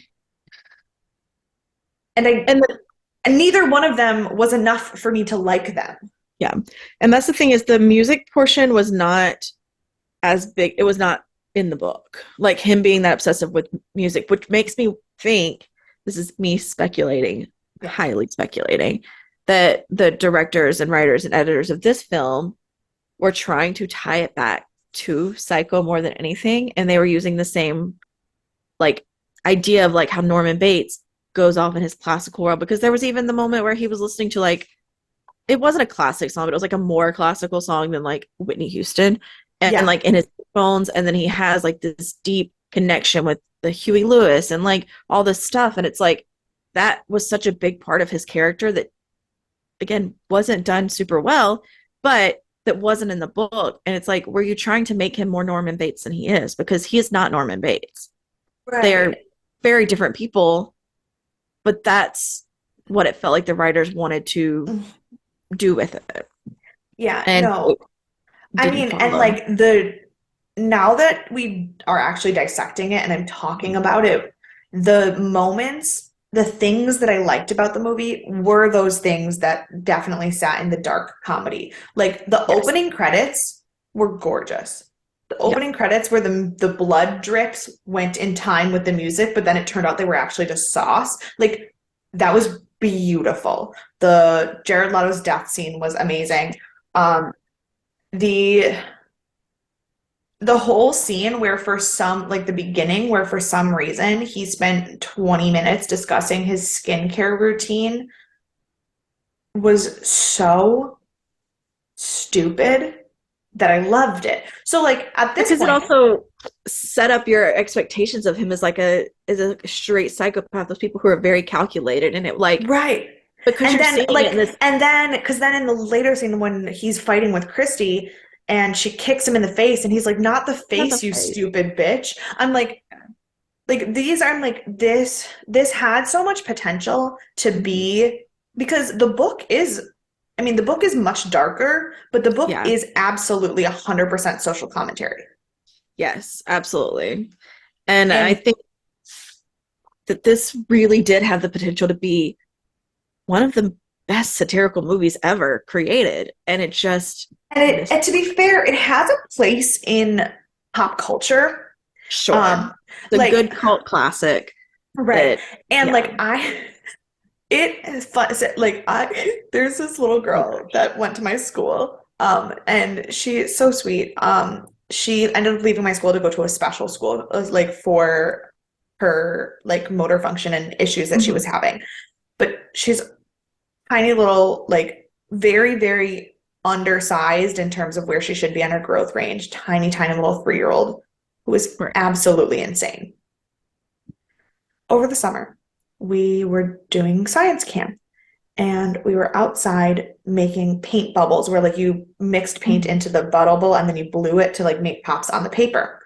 And I And the, and neither one of them was enough for me to like them. yeah. And that's the thing, is the music portion was not as big. It was not in the book. Like him being that obsessive with music, which makes me think, this is me speculating, Yeah. highly speculating, that the directors and writers and editors of this film were trying to tie it back to Psycho more than anything. And they were using the same like idea of like how Norman Bates goes off in his classical world, because there was even the moment where he was listening to like, it wasn't a classic song, but it was like a more classical song than like Whitney Houston, and Yeah. like in his phones, and then he has like this deep connection with the Huey Lewis and like all this stuff. And it's like that was such a big part of his character that again wasn't done super well, but that wasn't in the book. And it's like, were you trying to make him more Norman Bates than he is? Because he is not Norman Bates. They're Right. very different people, but that's what it felt like the writers wanted to do with it. Yeah, And it no. I didn't mean, and follow. like the now that we are actually dissecting it and I'm talking about it, the moments, the things that I liked about the movie were those things that definitely sat in the dark comedy. Like the Yes. opening credits were gorgeous. The Yeah. opening credits where the blood drips went in time with the music, but then it turned out they were actually just sauce. Like that was beautiful. The Jared Leto's death scene was amazing. Um, the the whole scene where for some like the beginning where for some reason he spent 20 minutes discussing his skincare routine was so stupid that I loved it. So like at this Because it point, also set up your expectations of him as like a straight psychopath, those people who are very calculated, and it like right. because And you're then seeing it in like this and then because then in the later scene when he's fighting with Christy and she kicks him in the face and he's like, not the not the face, you face. stupid bitch. I'm like these are like this had so much potential to Mhm. be because the book is I mean the book is much darker, but the book Yeah. is absolutely 100% social commentary. Yes, absolutely. And I And think that this really did have the potential to be one of the best satirical movies ever created, and it just and missed to the be mark. fair, it has a place in pop culture. Sure. Um It's a like good cult classic right. that, And yeah. like I it is fun. So, like I there's this little Oh girl gosh. that went to my school, and she's so sweet. She ended up leaving my school to go to a special school, like for her like motor function and issues that she was Mhm. having. But she's tiny little, like very, very undersized in terms of where she should be on her growth range. Tiny, tiny little 3-year-old who is Right. absolutely insane. Over the summer, we were doing science camp and we were outside making paint bubbles where like you mixed paint Mhm. into the bubble and then you blew it to like make pops on the paper.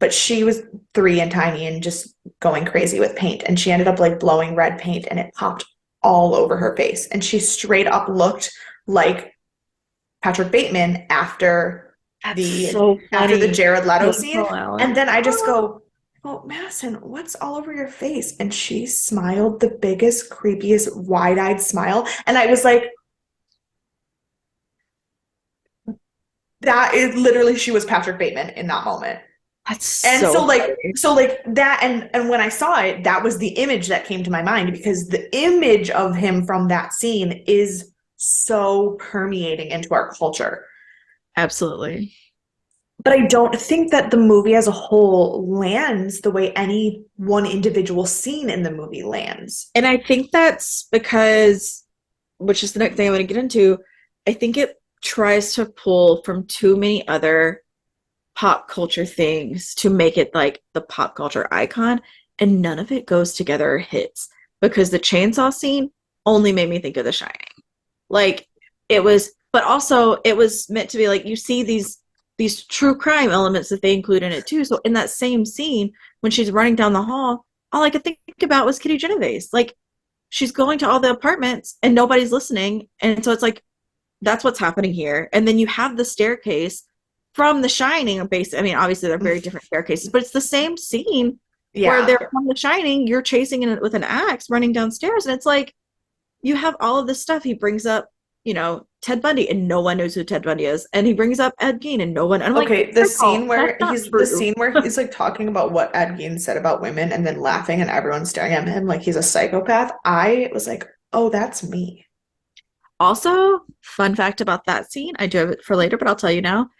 But she was 3 and tiny and just going crazy with paint and she ended up like blowing red paint and it popped all over her face and she straight up looked like Patrick Bateman That's the so after the funny. Jared Leto Killing scene. Paul And Allen. then I just Oh, go, "Oh, Madison, what's all over your face?" And she smiled the biggest, creepiest, wide-eyed smile. And I was like, that is literally she was Patrick Bateman in that moment. that's And so funny. so like that and when I saw it, that was the image that came to my mind because the image of him from that scene is so permeating into our culture. Absolutely. But I don't think that the movie as a whole lands the way any one individual scene in the movie lands. And I think that's because, which is the next thing I'm going to get into, I think it tries to pull from too many other pop culture things to make it like the pop culture icon, and none of it goes together or hits because the chainsaw scene only made me think of The Shining. Like it was, but also it was meant to be like you see these true crime elements that they include in it too. So in that same scene, when she's running down the hall, all I could think about was Kitty Genovese. Like she's going to all the apartments and nobody's listening, and so it's like that's what's happening here. And then you have the staircase from The Shining. Basically, I mean, obviously they're very different staircases, but it's the same scene where Yeah. they're from The Shining. You're chasing it with an axe, running downstairs, and it's like you have all of this stuff. He brings up, Ted Bundy, and no one knows who Ted Bundy is, and he brings up Ed Gein, and no one. I'm like, Okay, first of all, that's not the true. scene where he's like talking about what Ed Gein said about women and then laughing and everyone's staring at him like he's a psychopath. I was like, "Oh, that's me." Also, fun fact about that scene, I do have it for later, but I'll tell you now.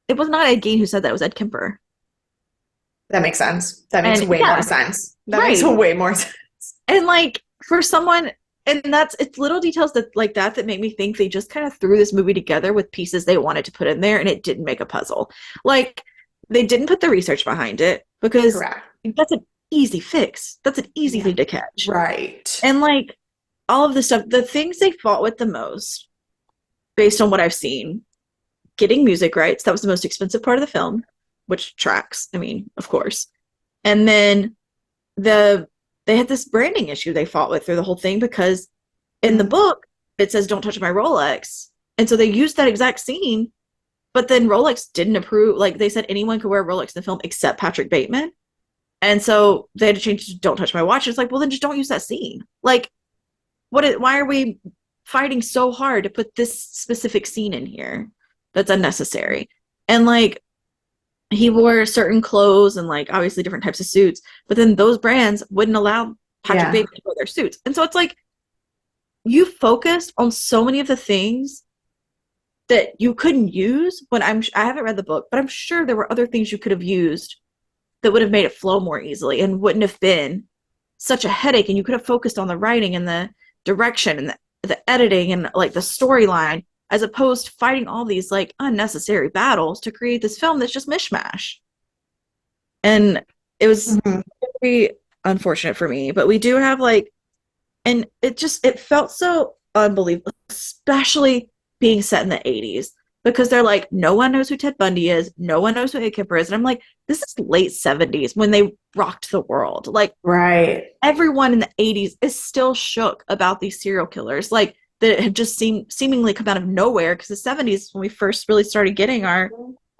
It was not Ed Gein who said that; it was Ed Kemper. That makes sense. That makes And way more yeah, sense. That makes right. way more sense. And like for someone, and that's it's little details that like that make me think they just kind of threw this movie together with pieces they wanted to put in there, and it didn't make a puzzle. Like they didn't put the research behind it because Correct. that's an easy fix. That's an easy Yeah. thing to catch. Right. And like all of the stuff, the things they fought with the most, based on what I've seen, getting music rights, that was the most expensive part of the film, which tracks, I mean, of course. And then the they had this branding issue they fought with through the whole thing because in the Mm, book it says don't touch my Rolex. And so they used that exact scene, but then Rolex didn't approve. Like they said anyone could wear a Rolex in the film except Patrick Bateman. And so they had to change to don't touch my watch. It's like, well then just don't use that scene. Like why are we fighting so hard to put this specific scene in here that's unnecessary? And like he wore certain clothes and like obviously different types of suits, but then those brands wouldn't allow Patrick yeah. Bateman to wear their suits. And so it's like you focused on so many of the things that you couldn't use when I haven't read the book, but I'm sure there were other things you could have used that would have made it flow more easily and wouldn't have been such a headache, and you could have focused on the writing and the direction and the editing and like the storyline as opposed to fighting all these like unnecessary battles to create this film that's just mishmash. And it was Mhm. very unfortunate for me, but we do have like, and it felt so unbelievable, especially being set in the 80s because they're like no one knows who Ted Bundy is, no one knows who A Kipper is, and I'm like this is late 70s when they rocked the world. Like Right. everyone in the 80s is still shook about these serial killers like that have just seemingly come out of nowhere because the 70s when we first really started getting our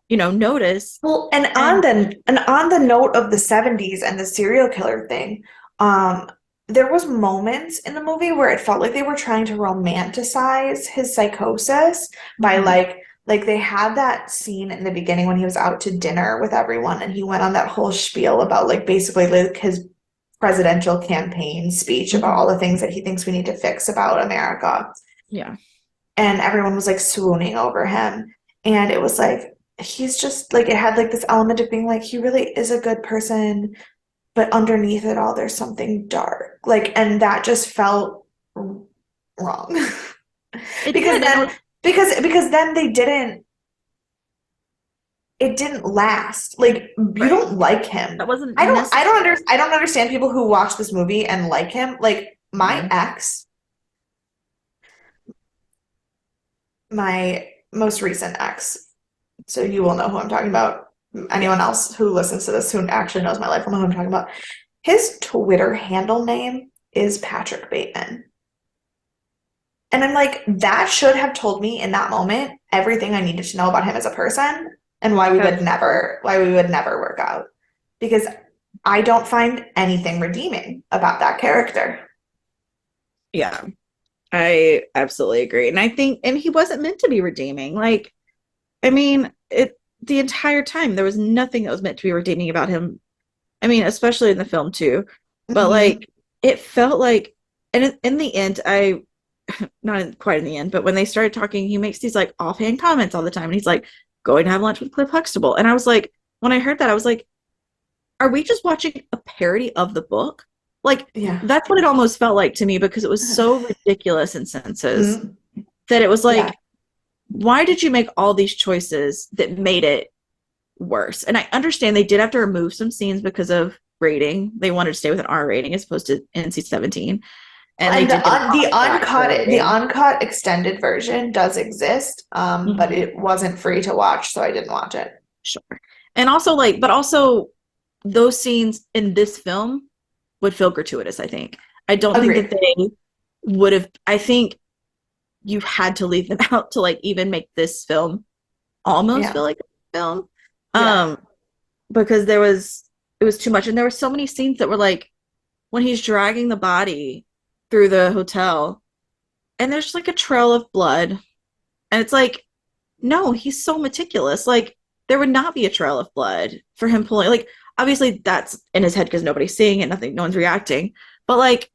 notice. Well, And and on the note of the 70s and the serial killer thing, there was moments in the movie where it felt like they were trying to romanticize his psychosis by mhm, like they had that scene in the beginning when he was out to dinner with everyone and he went on that whole spiel about like basically like his presidential campaign speech about all mhm, the things that he thinks we need to fix about America. yeah, And everyone was like swooning over him. And it was like, he's just like, it had like this element of being like, he really is a good person, but underneath it all, there's something dark. Like, and that just felt wrong. it Because did. And it then, was because then it didn't last. Like, you right, don't like him. that wasn't necessary. I don't understand people who watch this movie and like him. Like, my Mhm. ex, my most recent ex, so you will know who I'm talking about. Anyone Yes. else who listens to this who actually knows my life will know who I'm talking about. His Twitter handle name is Patrick Bateman. And I'm like, that should have told me in that moment everything I needed to know about him as a person and why we would never work out. Because I don't find anything redeeming about that character. Yeah, I absolutely agree. And I think, and he wasn't meant to be redeeming. Like, I mean, the entire time there was nothing that was meant to be redeeming about him. I mean, especially in the film too. But Hmm. like, it felt like, and in the end, not quite in the end, but when they started talking, he makes these like offhand comments all the time. And he's like, going to have lunch with Cliff Huxtable. And I was like, when I heard that, I was like, are we just watching a parody of the book? Like, Yeah. that's what it almost felt like to me because it was so ridiculous in senses Mhm. that it was Yeah. like, why did you make all these choices that made it worse? And I understand they did have to remove some scenes because of rating. They wanted to stay with an R rating as opposed to NC-17. And they And did get a lot of flack for the rating. uncut extended version does exist, but Mhm. it wasn't free to watch, so I didn't watch it. Sure. And also like, but also those scenes in this film would feel gratuitous, I think. I don't think that Agreed. they would have, I think you had to leave them out to like even make this film almost Yeah. feel like a film. Yeah. Um, because it was too much. And there were so many scenes that were like when he's dragging the body through the hotel and there's like a trail of blood. And it's like, no, he's so meticulous. Like there would not be a trail of blood for him pulling like obviously that's in his head because nobody's seeing it, nothing, no one's reacting. But like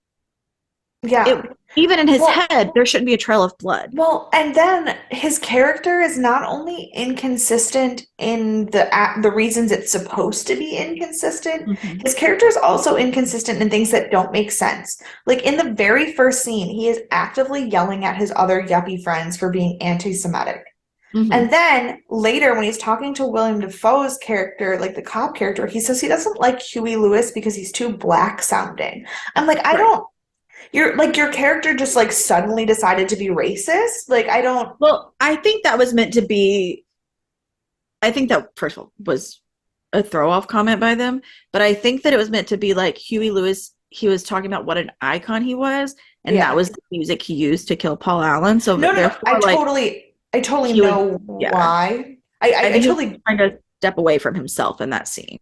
it Yeah. even in his Well, head, there shouldn't be a trail of blood. and then his character is not only inconsistent in the reasons it's supposed to be inconsistent, Mhm. his character is also inconsistent in things that don't make sense. Like in the very first scene, he is actively yelling at his other yuppie friends for being anti-Semitic. Hmm. And then later, when he's talking to William Dafoe's character, like the cop character, he says he doesn't like Huey Lewis because he's too black sounding. I'm like, I Right. don't, you're like, your character just like suddenly decided to be racist. Like, I don't, Well, I think that was meant to be, I think that first of all was a throw off comment by them, but I think that it was meant to be like Huey Lewis, he was talking about what an icon he was, and that yeah. was the music he used to kill Paul Allen. So No, no, no. therefore, like I totally he was, know yeah, why. I I think he was totally, trying to step away from himself in that scene.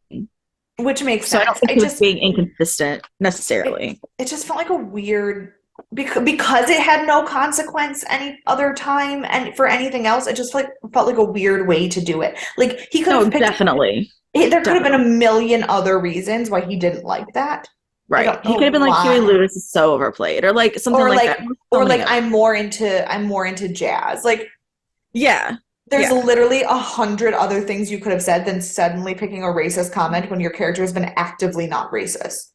which makes So I don't sense. think he was being inconsistent It, necessarily. it just felt like a weird, because it had no consequence any other time and for anything else, it just felt like a weird way to do it. Like he could No, have picked, definitely, there could have been a definitely. million other reasons why he didn't like that. I Right. don't He know could have been like Huey why. Lewis is so overplayed, or like something like that. So Or many like other. I'm more into jazz. Like Yeah. there's Yeah. literally 100 other things you could have said than suddenly picking a racist comment when your character has been actively not racist.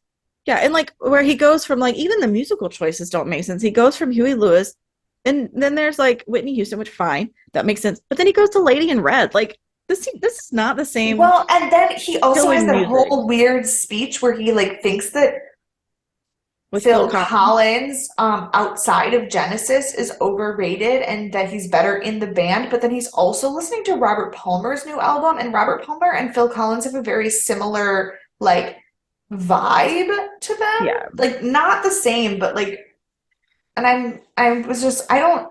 Yeah. And like where he goes from like even the musical choices don't make sense. He goes from Huey Lewis, and then there's like Whitney Houston, which fine, that makes sense. But then he goes to Lady in Red. Like this is not the same Well, and then he also has killing that music whole weird speech where he like thinks that with Phil Phil Collins. Collins, outside of Genesis, is overrated and that he's better in the band. But then he's also listening to Robert Palmer's new album, and Robert Palmer and Phil Collins have a very similar like vibe to them. Yeah. Like not the same, but like, and I was just I don't.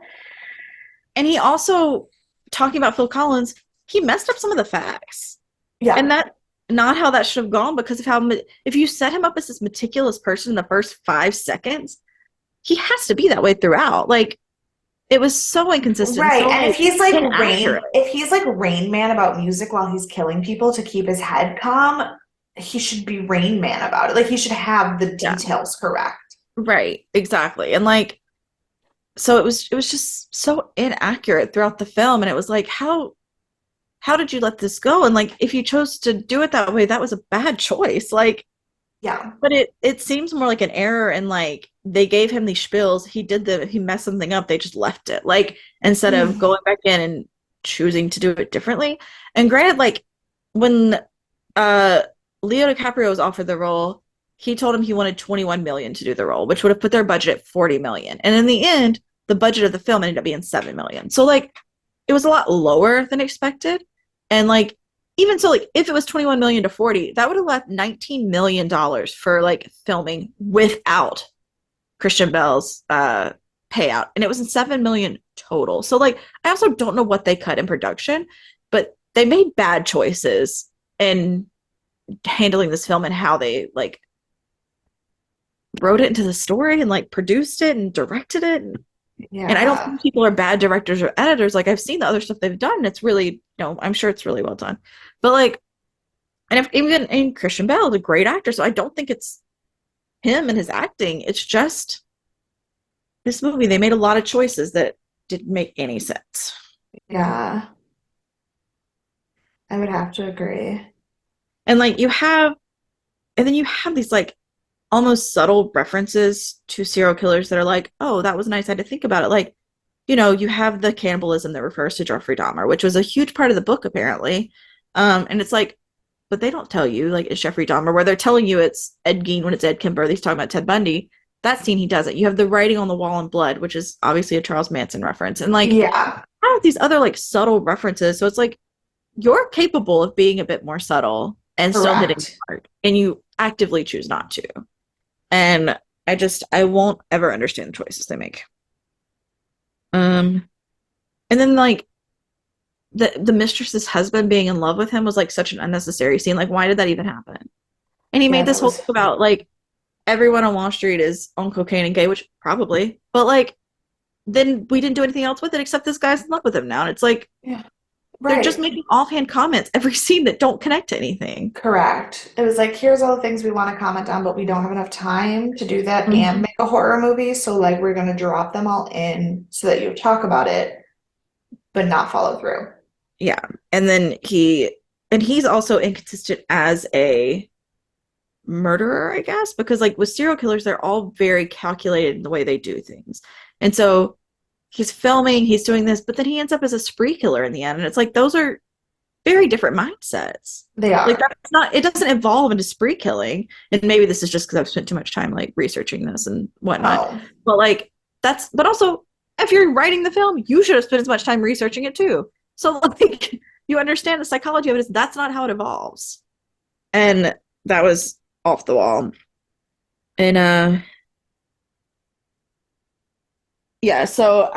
And he also talking about Phil Collins, he messed up some of the facts. And Yeah, that not how that should have gone because of how if you set him up as this meticulous person in the first 5 seconds, he has to be that way throughout. Like it was so inconsistent, right. so And like inaccurate. If he's like Rain Man about music while he's killing people to keep his head calm, he should be Rain Man about it. Like he should have the Yeah, details correct. right, exactly. And like so it was just so inaccurate throughout the film, and it was like how did you let this go? And like if you chose to do it that way, that was a bad choice. Like Yeah. but it seems more like an error and like they gave him these spills. He messed something up. They just left it. Like instead of going back in and choosing to do it differently. And granted, like when uh Leo DiCaprio was offered the role, he told him he wanted 21 million to do the role, which would have put their budget at 40 million. And in the end, the budget of the film ended up being 7 million. So like it was a lot lower than expected. And like even so, like if it was 21 million to 40, that would have left 19 million dollars for like filming without Christian Bale's payout, and it was in 7 million total. So like I also don't know what they cut in production, but they made bad choices in handling this film and how they like wrote it into the story and like produced it and directed it. And I don't Yeah. think people are bad directors or editors. Like I've seen the other stuff they've done, and it's really, I'm sure it's really well done. But like, and if, even in Christian Bale is a great actor, so I don't think it's him and his acting. It's just this movie. They made a lot of choices that didn't make any sense. Yeah. I would have to agree. And like and then you have these like almost subtle references to serial killers that are like, oh, that was nice. I had to think about it. Like, you have the cannibalism that refers to Jeffrey Dahmer, which was a huge part of the book apparently. And it's like, but they don't tell you like it's Jeffrey Dahmer, where they're telling you it's Ed Gein when it's Ed Kemper. He's talking about Ted Bundy. That scene he doesn't. You have the writing on the wall in blood, which is obviously a Charles Manson reference, and like Yeah. I have these other like subtle references. So it's like you're capable of being a bit more subtle and still hitting Correct. hard, and you actively choose not to. And I won't ever understand the choices they make. Um, and then like the mistress's husband being in love with him was like such an unnecessary scene. Like, why did that even happen? And he Yeah, made that this whole was thing about like everyone on Wall Street is on cocaine and gay, which probably, but like then we didn't do anything else with it except this guy's in love with him now. And it's like yeah. they're just Right. making offhand comments every scene that don't connect to anything. Correct. It was like, here's all the things we want to comment on, but we don't have enough time to do that and Mhm. make a horror movie. So, like, we're going to drop them all in so that you talk about it, but not follow through. Yeah. And then he's also inconsistent as a murderer, I guess, because like with serial killers, they're all very calculated in the way they do things. And so he's filming, he's doing this, but then he ends up as a spree killer in the end. And it's like those are very different mindsets. They Like are. that's not, it doesn't evolve into spree killing. And maybe this is just because I've spent too much time like researching this and whatnot. Oh, But like but also if you're writing the film, you should have spent as much time researching it too. So like you understand the psychology of it is that's not how it evolves. And that was off the wall. And yeah, so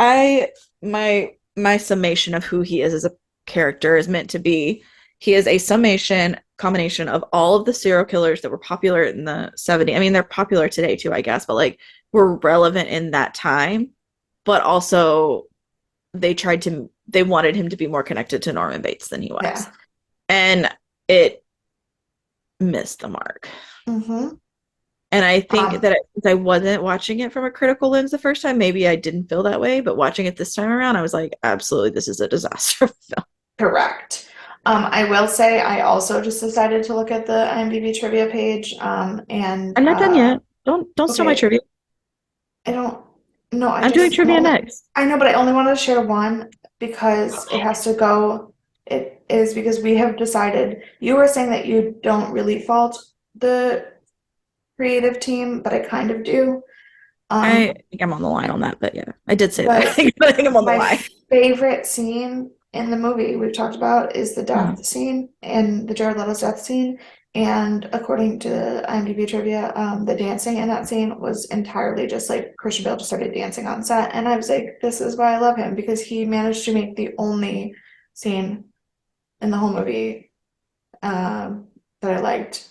my summation of who he is as a character is meant to be he is a summation combination of all of the serial killers that were popular in the 70s. I mean, they're popular today too, I guess, but like were relevant in that time, but also they wanted him to be more connected to Norman Bates than he was. yeah. And it missed the mark. Mm-hmm. And I think Um, that since I wasn't watching it from a critical lens the first time, maybe I didn't feel that way. But watching it this time around, I was like, absolutely, this is a disaster film. correct. I will say I also just decided to look at the IMDb trivia page. And I'm not done yet. Don't steal my okay, trivia. I don't no, I'm doing I'm trivia only next. I know, but I only wanted to share one because it has to go. It is because we have decided you were saying that you don't really fault the creative team, but I kind of do. I Um, think I'm on the line on that, but yeah, I did say that. but I think I'm on the my line. favorite scene in the movie we've talked about is the Hmm. death scene and the Jared Leto's death scene. And according to IMDb trivia, the dancing in that scene was entirely just like Christian Bale just started dancing on set. And I was like, this is why I love him because he managed to make the only scene in the whole movie that I liked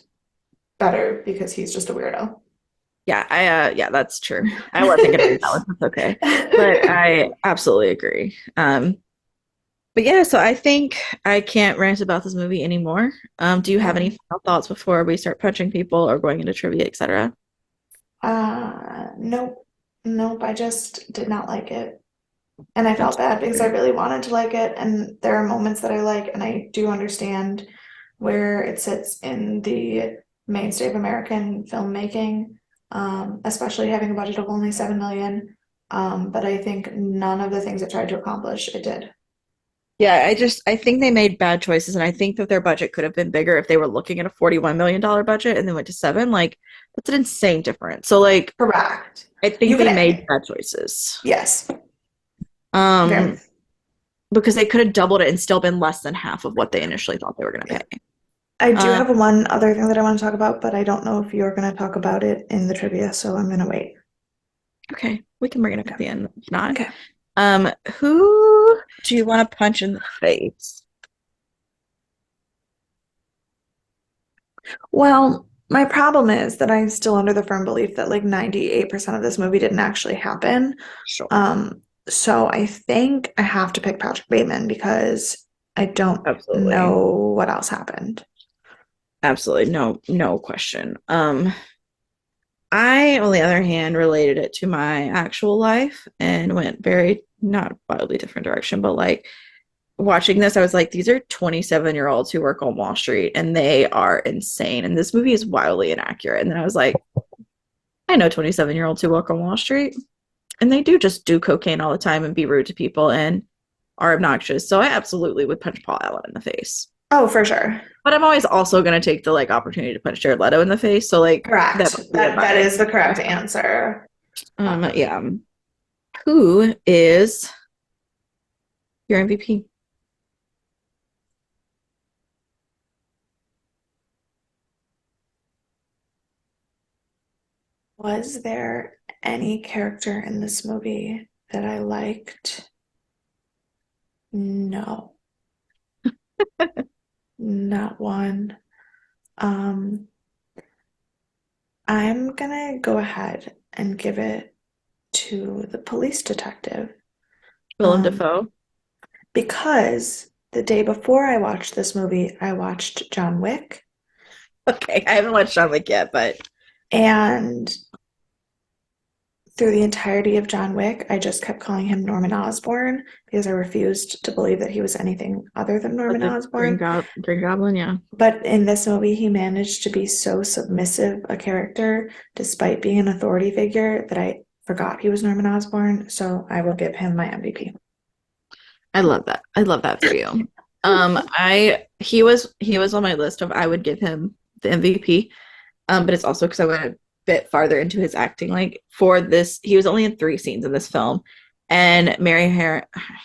better because he's just a weirdo. Yeah, yeah, that's true. I wasn't gonna read that one. That's okay. But I absolutely agree. But yeah, so I think I can't rant about this movie anymore. Do you have any Yeah. final thoughts before we start punching people or going into trivia, etc.? Nope. Nope, I just did not like it. And I felt bad because I Absolutely. really wanted to like it. And there are moments that I like, and I do understand where it sits in the mainstay of American filmmaking, especially having a budget of only 7 million. But I think none of the things it tried to accomplish, it did. Yeah, I think they made bad choices, and I think that their budget could have been bigger if they were looking at a $41 million budget and then went to seven. Like, that's an insane difference. So, like, Correct. I think You they can, made bad choices. yes, very. Um, because they could have doubled it and still been less than half of what they initially thought they were going to Yeah. pay. I do Um, have one other thing that I want to talk about, but I don't know if you're going to talk about it in the trivia, so I'm going to wait. okay, we can bring it up Okay. at the end. If not, Okay. who do you want to punch in the face? Well, my problem is that I'm still under the firm belief that like 98% of this movie didn't actually happen. Sure, Um, so I think I have to pick Patrick Bateman because I don't absolutely, know what else happened. absolutely, no question. I, on the other hand, related it to my actual life and went very not wildly different direction, but like watching this, I was like, these are 27-year-olds who work on Wall Street and they are insane. And this movie is wildly inaccurate. And then I was like, I know 27-year-olds who work on Wall Street and they do just do cocaine all the time and be rude to people and are obnoxious. So I absolutely would punch Paul Allen in the face. Oh, for sure. But I'm always also going to take the like opportunity to punch Jared Leto in the face. So like that Correct. must be a That bias. is the correct answer. Yeah. Who is your MVP? Was there any character in this movie that I liked? No, not one. Um, I'm gonna go ahead and give it to the police detective. Willem Um, Dafoe. because the day before I watched this movie, I watched John Wick, Okay, I haven't watched John Wick yet, but and through the entirety of John Wick, I just kept calling him Norman Osborn because I refused to believe that he was anything other than like Norman the Osborn. Green Goblin, yeah. But in this movie, he managed to be so submissive a character, despite being an authority figure, that I forgot he was Norman Osborn, so I will give him my MVP. I love that. I love that for you. I he was on my list of I would give him the MVP. But it's also because I went a bit farther into his acting. Like for this, he was only in 3 scenes in this film, and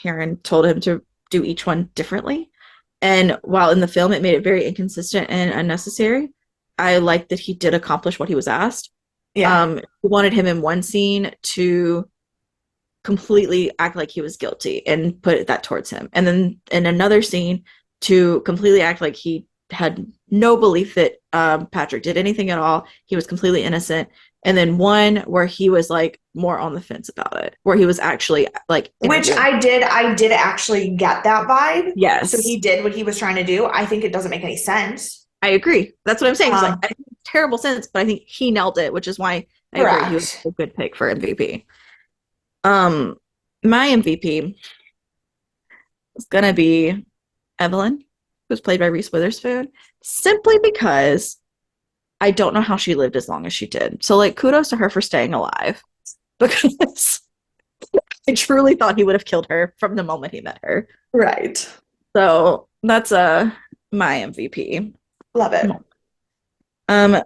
Heron told him to do each one differently. And while in the film it made it very inconsistent and unnecessary, I liked that he did accomplish what he was asked. Yeah. We wanted him in one scene to completely act like he was guilty and put that towards him. And then in another scene to completely act like he had no belief that Patrick did anything at all. He was completely innocent. And then one where he was like more on the fence about it, where he was actually like Which interviewing. I did actually get that vibe. So Yes, he did what he was trying to do. I think it doesn't make any sense. I agree. That's what I'm saying. It's like Um, I think it's terrible sense, but I think he nailed it, which is why I agree he was correct. a good pick for MVP. Um, my MVP is gonna be Evelyn, who's played by Reese Witherspoon, simply because I don't know how she lived as long as she did. So, like, kudos to her for staying alive because I truly thought he would have killed her from the moment he met her. Right. So that's my MVP. Love it. Um,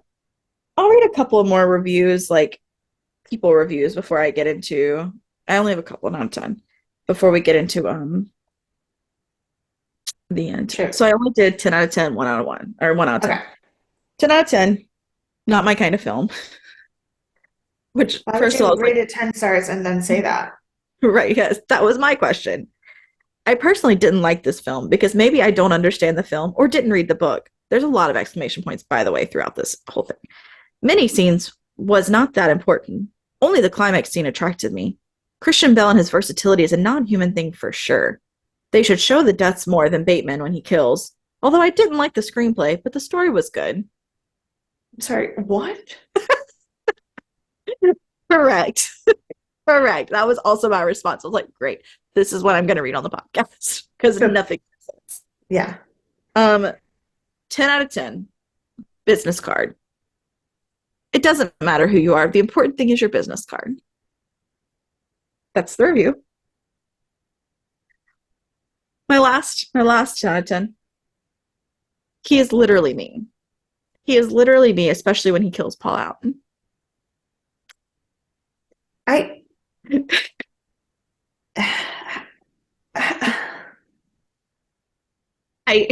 I'll read a couple more reviews, like people reviews, before I get into. I only have a couple, not a ton, before we get into the end. Sure. So I only did 10 out of 10, 1 out of 1, or 1 out of Okay. 10. 10 out of 10, not my kind of film. Which, Why would first of all, you it's like, rate it 10 stars and then say that? right, yes, that was my question. I personally didn't like this film because maybe I don't understand the film or didn't read the book. There's a lot of exclamation points, by the way, throughout this whole thing. Many scenes was not that important. Only the climax scene attracted me. Christian Bale and his versatility is a non-human thing for sure. They should show the deaths more than Bateman when he kills. Although I didn't like the screenplay, but the story was good. Sorry, what? Correct. Correct. That was also my response. I was like, great. This is what I'm going to read on the podcast because Good. nothing makes sense. Yeah. Um, 10 out of 10. Business card. It doesn't matter who you are. The important thing is your business card. That's the review. My last 10 out of 10. He is literally me. He is literally me, especially when he kills Paul Allen. I I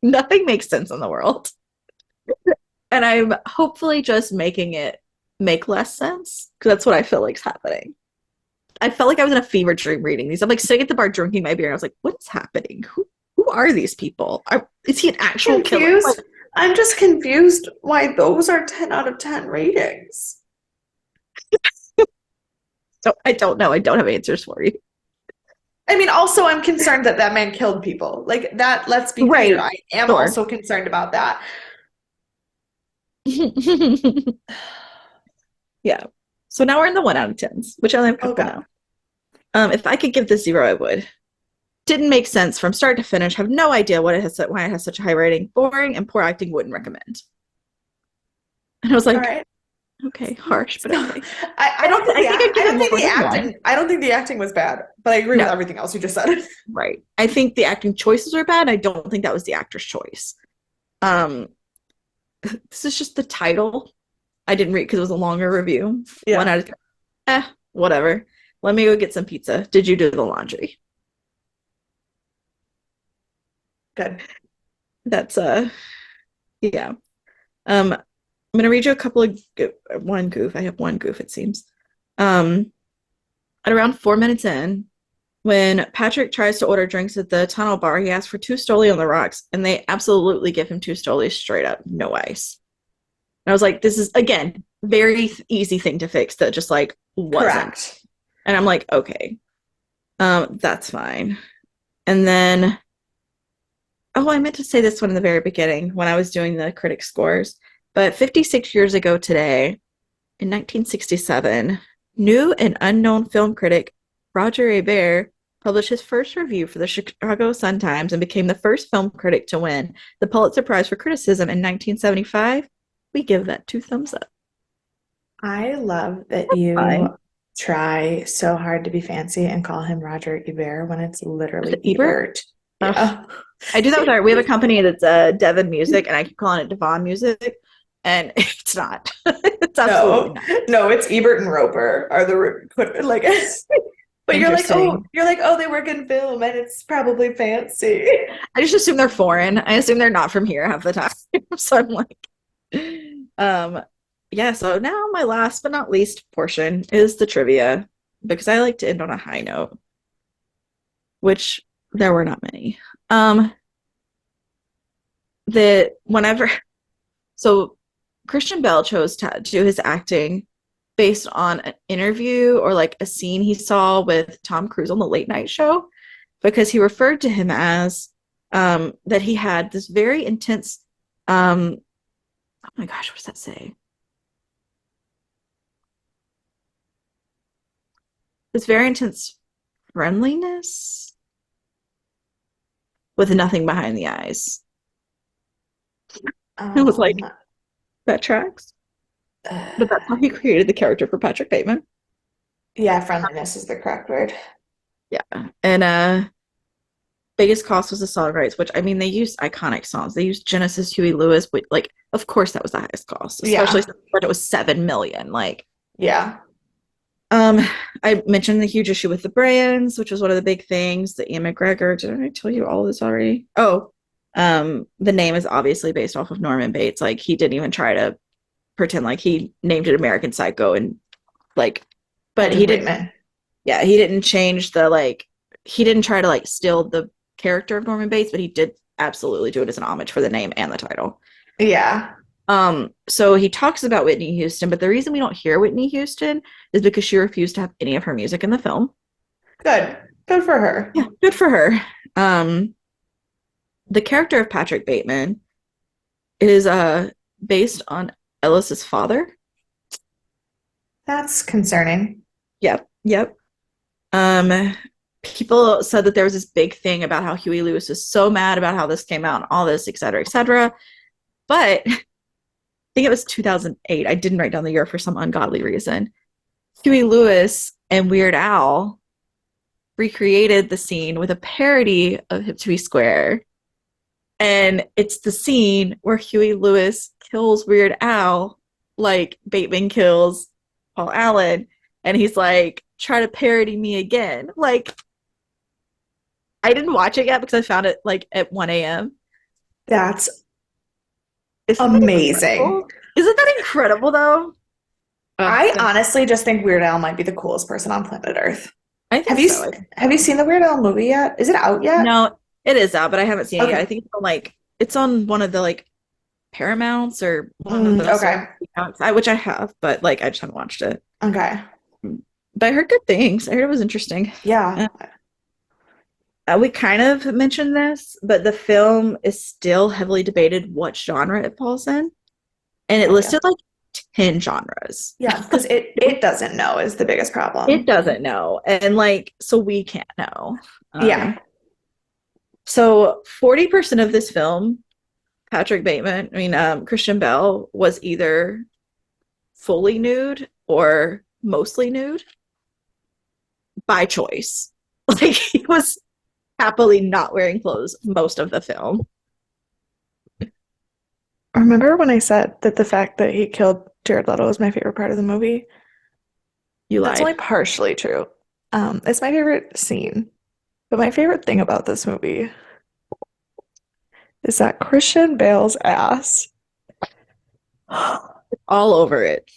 nothing makes sense in the world. And I'm hopefully just making it make less sense because that's what I feel like's happening. I felt like I was in a fever dream reading these. I'm like sitting at the bar drinking my beer, and I was like, "What is happening? Who are these people? Is he an actual killer?" Like, confused. I'm just confused why those are 10 out of 10 ratings. so I don't know. I don't have answers for you. I mean, also, I'm concerned that that man killed people. Like that, let's be clear. Right. I am Sure. also concerned about that. yeah. So now we're in the 1 out of 10s, which I only have a couple Okay. now. If I could give this 0, I would. Didn't make sense from start to finish. Have no idea why it has such a high rating. Boring and poor acting. Wouldn't recommend. And I was All like, right. okay, harsh, but So, okay. I don't think I think I'd give it more than one. I don't think the acting was bad, but I agree with No, everything else you just said. right. I think the acting choices are bad. I don't think that was the actor's choice. Um, this is just the title. I didn't read because it was a longer review. One Yeah. out of 10. Whatever. Let me go get some pizza. Did you do the laundry? Good. That's yeah. I'm gonna read you a couple of one goof. I have one goof, it seems. At around 4 minutes in, when Patrick tries to order drinks at the tunnel bar, he asks for 2 Stoli on the rocks, and they absolutely give him 2 Stoli straight up, no ice. And I was like, this is again very easy thing to fix that just like wasn't. Correct. And I'm like, okay, that's fine. And then, oh, I meant to say this one in the very beginning when I was doing the critic scores. But 56 years ago today, in 1967, new and unknown film critic Roger Ebert published his first review for the Chicago Sun-Times and became the first film critic to win the Pulitzer Prize for Criticism in 1975. We give that 2 thumbs up. I love that you Fine. try so hard to be fancy and call him Roger Ebert when it's Is literally it Ebert? Ebert. Ugh. Yeah. I do that with our. We have a company that's Devon Music, and I keep calling it Devon Music, and it's not. It's absolutely No, not. no, it's Ebert and Roper are like, but Interesting. you're like, oh, they work in film and it's probably fancy. I just assume they're foreign. I assume they're not from here half the time. So I'm like, um, yeah. So now my last but not least portion is the trivia because I like to end on a high note, which there were not many. Um, that whenever so Christian Bale chose to do his acting based on an interview or like a scene he saw with Tom Cruise on the late night show because he referred to him as that he had this very intense oh my gosh, what does that say? This very intense friendliness with nothing behind the eyes. It was like Um, that tracks. But that's how uh, he created the character for Patrick Bateman. yeah, friendliness is the correct word. Yeah. And biggest cost was the song rights, which I mean they used iconic songs. They used Genesis, Huey Lewis, but like of course that was the highest cost, especially Yeah, since the budget was 7 million. Like yeah. um I mentioned the huge issue with the brands, which was one of the big things. The Ian McGregor, did I tell you all this already? Oh, the name is obviously based off of Norman Bates. Like he didn't even try to pretend like he named it American Psycho and like but he Patrick didn't Bateman. yeah, he didn't change the like he didn't try to like steal the character of Norman Bates, but he did absolutely do it as an homage for the name and the title. Yeah, So he talks about Whitney Houston, but the reason we don't hear Whitney Houston is because she refused to have any of her music in the film. good. Good for her. Yeah, good for her. Um, the character of Patrick Bateman is based on Ellis's father. That's concerning. Yep, yep. Um, people said that there was this big thing about how Huey Lewis is so mad about how this came out and all this, et cetera, et cetera. But I think it was 2008. I didn't write down the year for some ungodly reason. Huey Lewis and Weird Al recreated the scene with a parody of Hip to Be Square. And it's the scene where Huey Lewis kills Weird Al, like Bateman kills Paul Allen. And he's like, try to parody me again. Like, I didn't watch it yet because I found it like at 1 a.m. That's Isn't that amazing. incredible? Isn't that incredible though? I Then honestly just think Weird Al might be the coolest person on planet Earth. I think so. I think Have you so. seen the Weird Al movie yet? Is it out yet? No, it is out, but I haven't seen it yet. I Okay. think it's on one of the like Paramounts or one of the Okay. streaming accounts, which I have, but like I just haven't watched it. Okay. But I heard good things. I heard it was interesting. Yeah. Uh, we kind of mentioned this, but the film is still heavily debated what genre it falls in, and it Oh yeah. listed like 10 genres. Yeah, because it doesn't know is the biggest It problem. doesn't know, and like so we can't know. Yeah. So 40% of this film, Patrick Bateman, I mean Christian Bell was either fully nude or mostly nude by choice. Like he was happily not wearing clothes most of the film. Remember when I said that the fact that he killed Jared Leto was my favorite part of the movie? You That's only lied. partially true. It's my favorite scene. But my favorite thing about this movie is that Christian Bale's ass, All over it.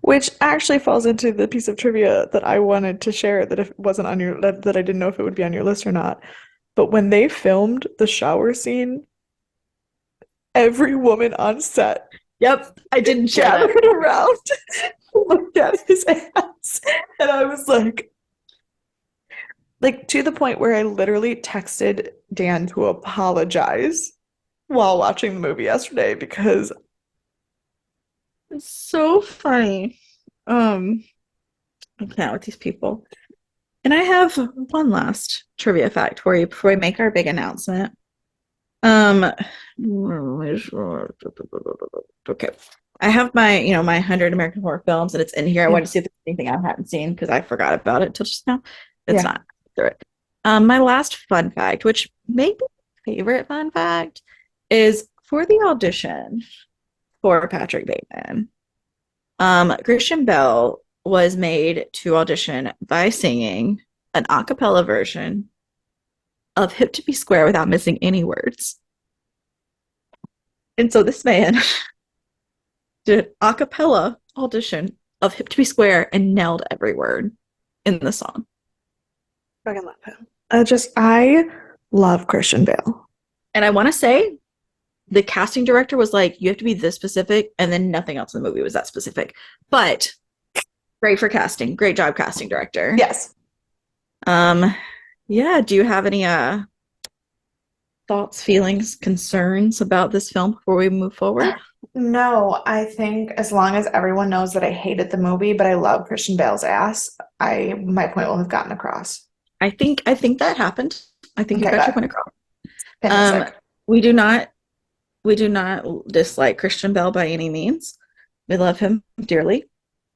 which actually falls into the piece of trivia that I wanted to share that if it wasn't on that I didn't know if it would be on your list or not. But when they filmed the shower scene, every woman on set Yep, I didn't share that. gathered around to look at his ass. And I was like to the point where I literally texted Dan to apologize while watching the movie yesterday because It's so funny. Um, I can't with these people. And I have one last trivia fact for you before we make our big announcement. Um, okay. I have my, my 100 American horror films, and it's in here. I Yeah. wanted to see if there's anything I hadn't seen because I forgot about it till just now. It's Yeah. not through it. My last fun fact, which may be my favorite fun fact, is for the audition for Patrick Bateman. Christian Bell was made to audition by singing an a cappella version of Hip to Be Square without missing any words. And so this man did an a cappella audition of Hip to Be Square and nailed every word in the song. Fucking love him. I love Christian Bale. And I want to say the casting director was like, you have to be this specific, and then nothing else in the movie was that specific. But great for casting. Great job, casting director. Yes. Um, yeah, do you have any thoughts, feelings, concerns about this film before we move forward? No, I think as long as everyone knows that I hated the movie, but I love Christian Bale's ass, I my point will have gotten across. I think that happened. I think you Okay, got your but point across. Um, fantastic. we do not we do not dislike Christian Bell by any means. We love him dearly.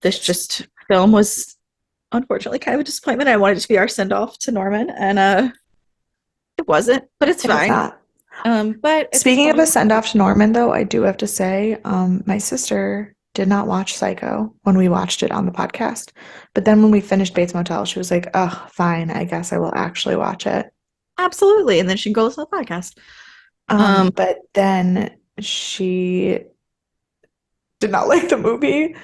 This just film was unfortunately kind of a disappointment. I wanted it to be our send off to Norman, and it wasn't, but it's It was fine. not. But at this Speaking of point, a send off to Norman, though, I do have to say, my sister did not watch Psycho when we watched it on the podcast. But then when we finished Bates Motel, she was like, oh, fine, I guess I will actually watch it. absolutely, and then she can go listen to the podcast. But then she did not like the movie,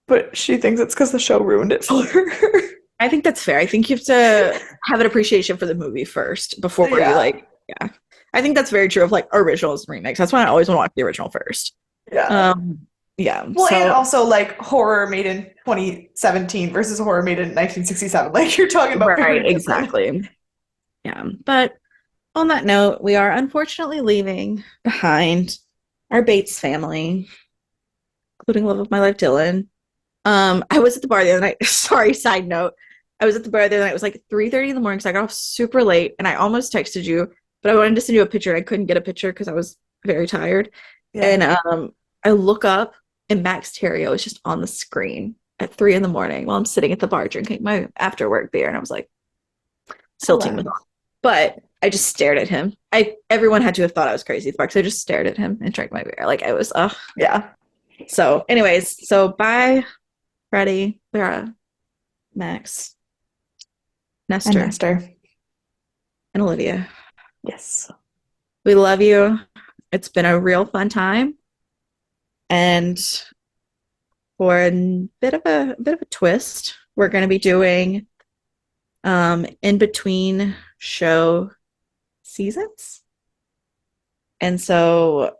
but she thinks it's because the show ruined it for her. I think that's fair. I think you have to have an appreciation for the movie first before you Yeah, yeah. I think that's very true of like originals and remakes. That's why I always want to watch the original first. yeah. Um, yeah. Well, and So also like horror made in 2017 versus horror made in 1967. Like you're talking about right, very different. exactly. Yeah. But on that note, we are unfortunately leaving behind our Bates family, including love of my life, Dylan. I was at the bar the other night. Sorry, side note. I was at the bar the other night. It was like 3:30 in the morning, so I got off super late, and I almost texted you, but I wanted to send you a picture. I couldn't get a picture because I was very tired. Yeah. And I look up, and Max Terrio is just on the screen at 3 in the morning while I'm sitting at the bar drinking my after work beer, and I was like, Oh, silting with wow. all. But I just stared at him. Everyone had to have thought I was crazy at the bar because I just stared at him and drank my beer. Like I was, Yeah. so anyways, so bye, Freddie, Vera, Max, And Nestor, Nestor. and Olivia. Yes. We love you. It's been a real fun time. And for a bit of a twist, we're going to be doing in between show seasons. And so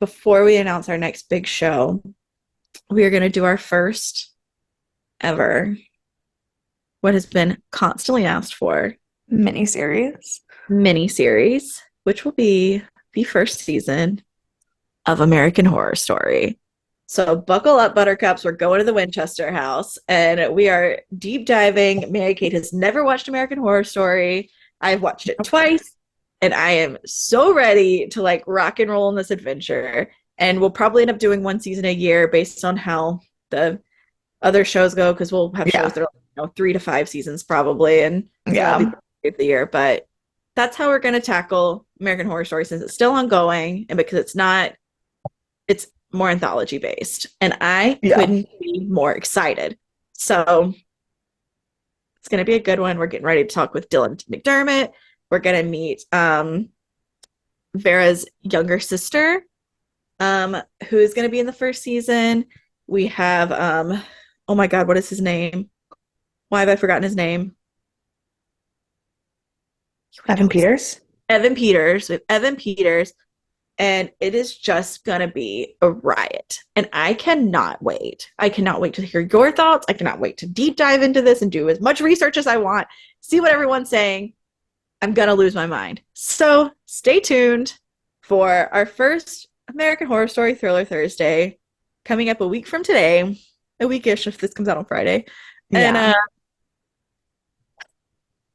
before we announce our next big show, we are going to do our first ever, what has been constantly asked for, Miniseries. mini series, which will be the first season of American Horror Story. So buckle up, Buttercups. We're going to the Winchester house and we are deep diving. Mary Kate has never watched American Horror Story. I've watched it twice and I am so ready to like rock and roll in this adventure. And we'll probably end up doing one season a year based on how the other shows go because we'll have shows Yeah. that are 3 to 5 seasons probably, and that'll be Yeah. the year. But that's how we're going to tackle American Horror Story since it's still ongoing and because it's more anthology based, and I Yeah. couldn't be more excited. So it's going to be a good one. We're getting ready to talk with Dylan McDermott. We're going to meet Vera's younger sister, who is going to be in the first season. We have oh my god, what is his name? Why have I forgotten his name? You would Evan know his Peters. Evan Peters. With Evan Peters, and it is just gonna be a riot. And I cannot wait. I cannot wait to hear your thoughts. I cannot wait to deep dive into this and do as much research as I want, see what everyone's saying. I'm gonna lose my mind. So stay tuned for our first American Horror Story Thriller Thursday, coming up a week from today, a weekish if this comes out on Friday. And Yeah.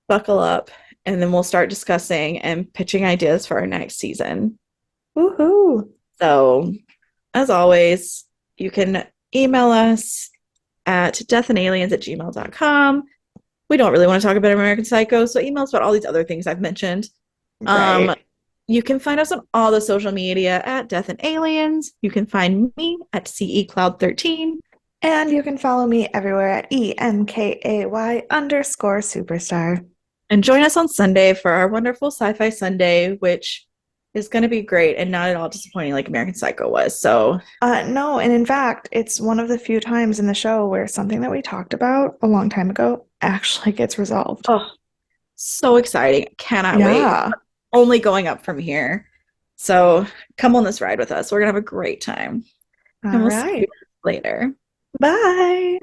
buckle up, and then we'll start discussing and pitching ideas for our next season. Woohoo. So, as always, You can email us at deathandaliens@gmail.com. We don't really want to talk about American Psycho, so email us about all these other things I've mentioned. Um, Right. you can find us on all the social media at Death and Aliens. You can find me at CE Cloud 13. And you can follow me everywhere at EMKAY_superstar. And join us on Sunday for our wonderful Sci-Fi Sunday, which is going to be great and not at all disappointing like American Psycho was. So, No, and in fact, it's one of the few times in the show where something that we talked about a long time ago actually gets resolved. oh, so exciting. Cannot wait. Yeah. Only going up from here. So, come on this ride with us. We're going to have a great time. And All we'll see you right. later. Bye.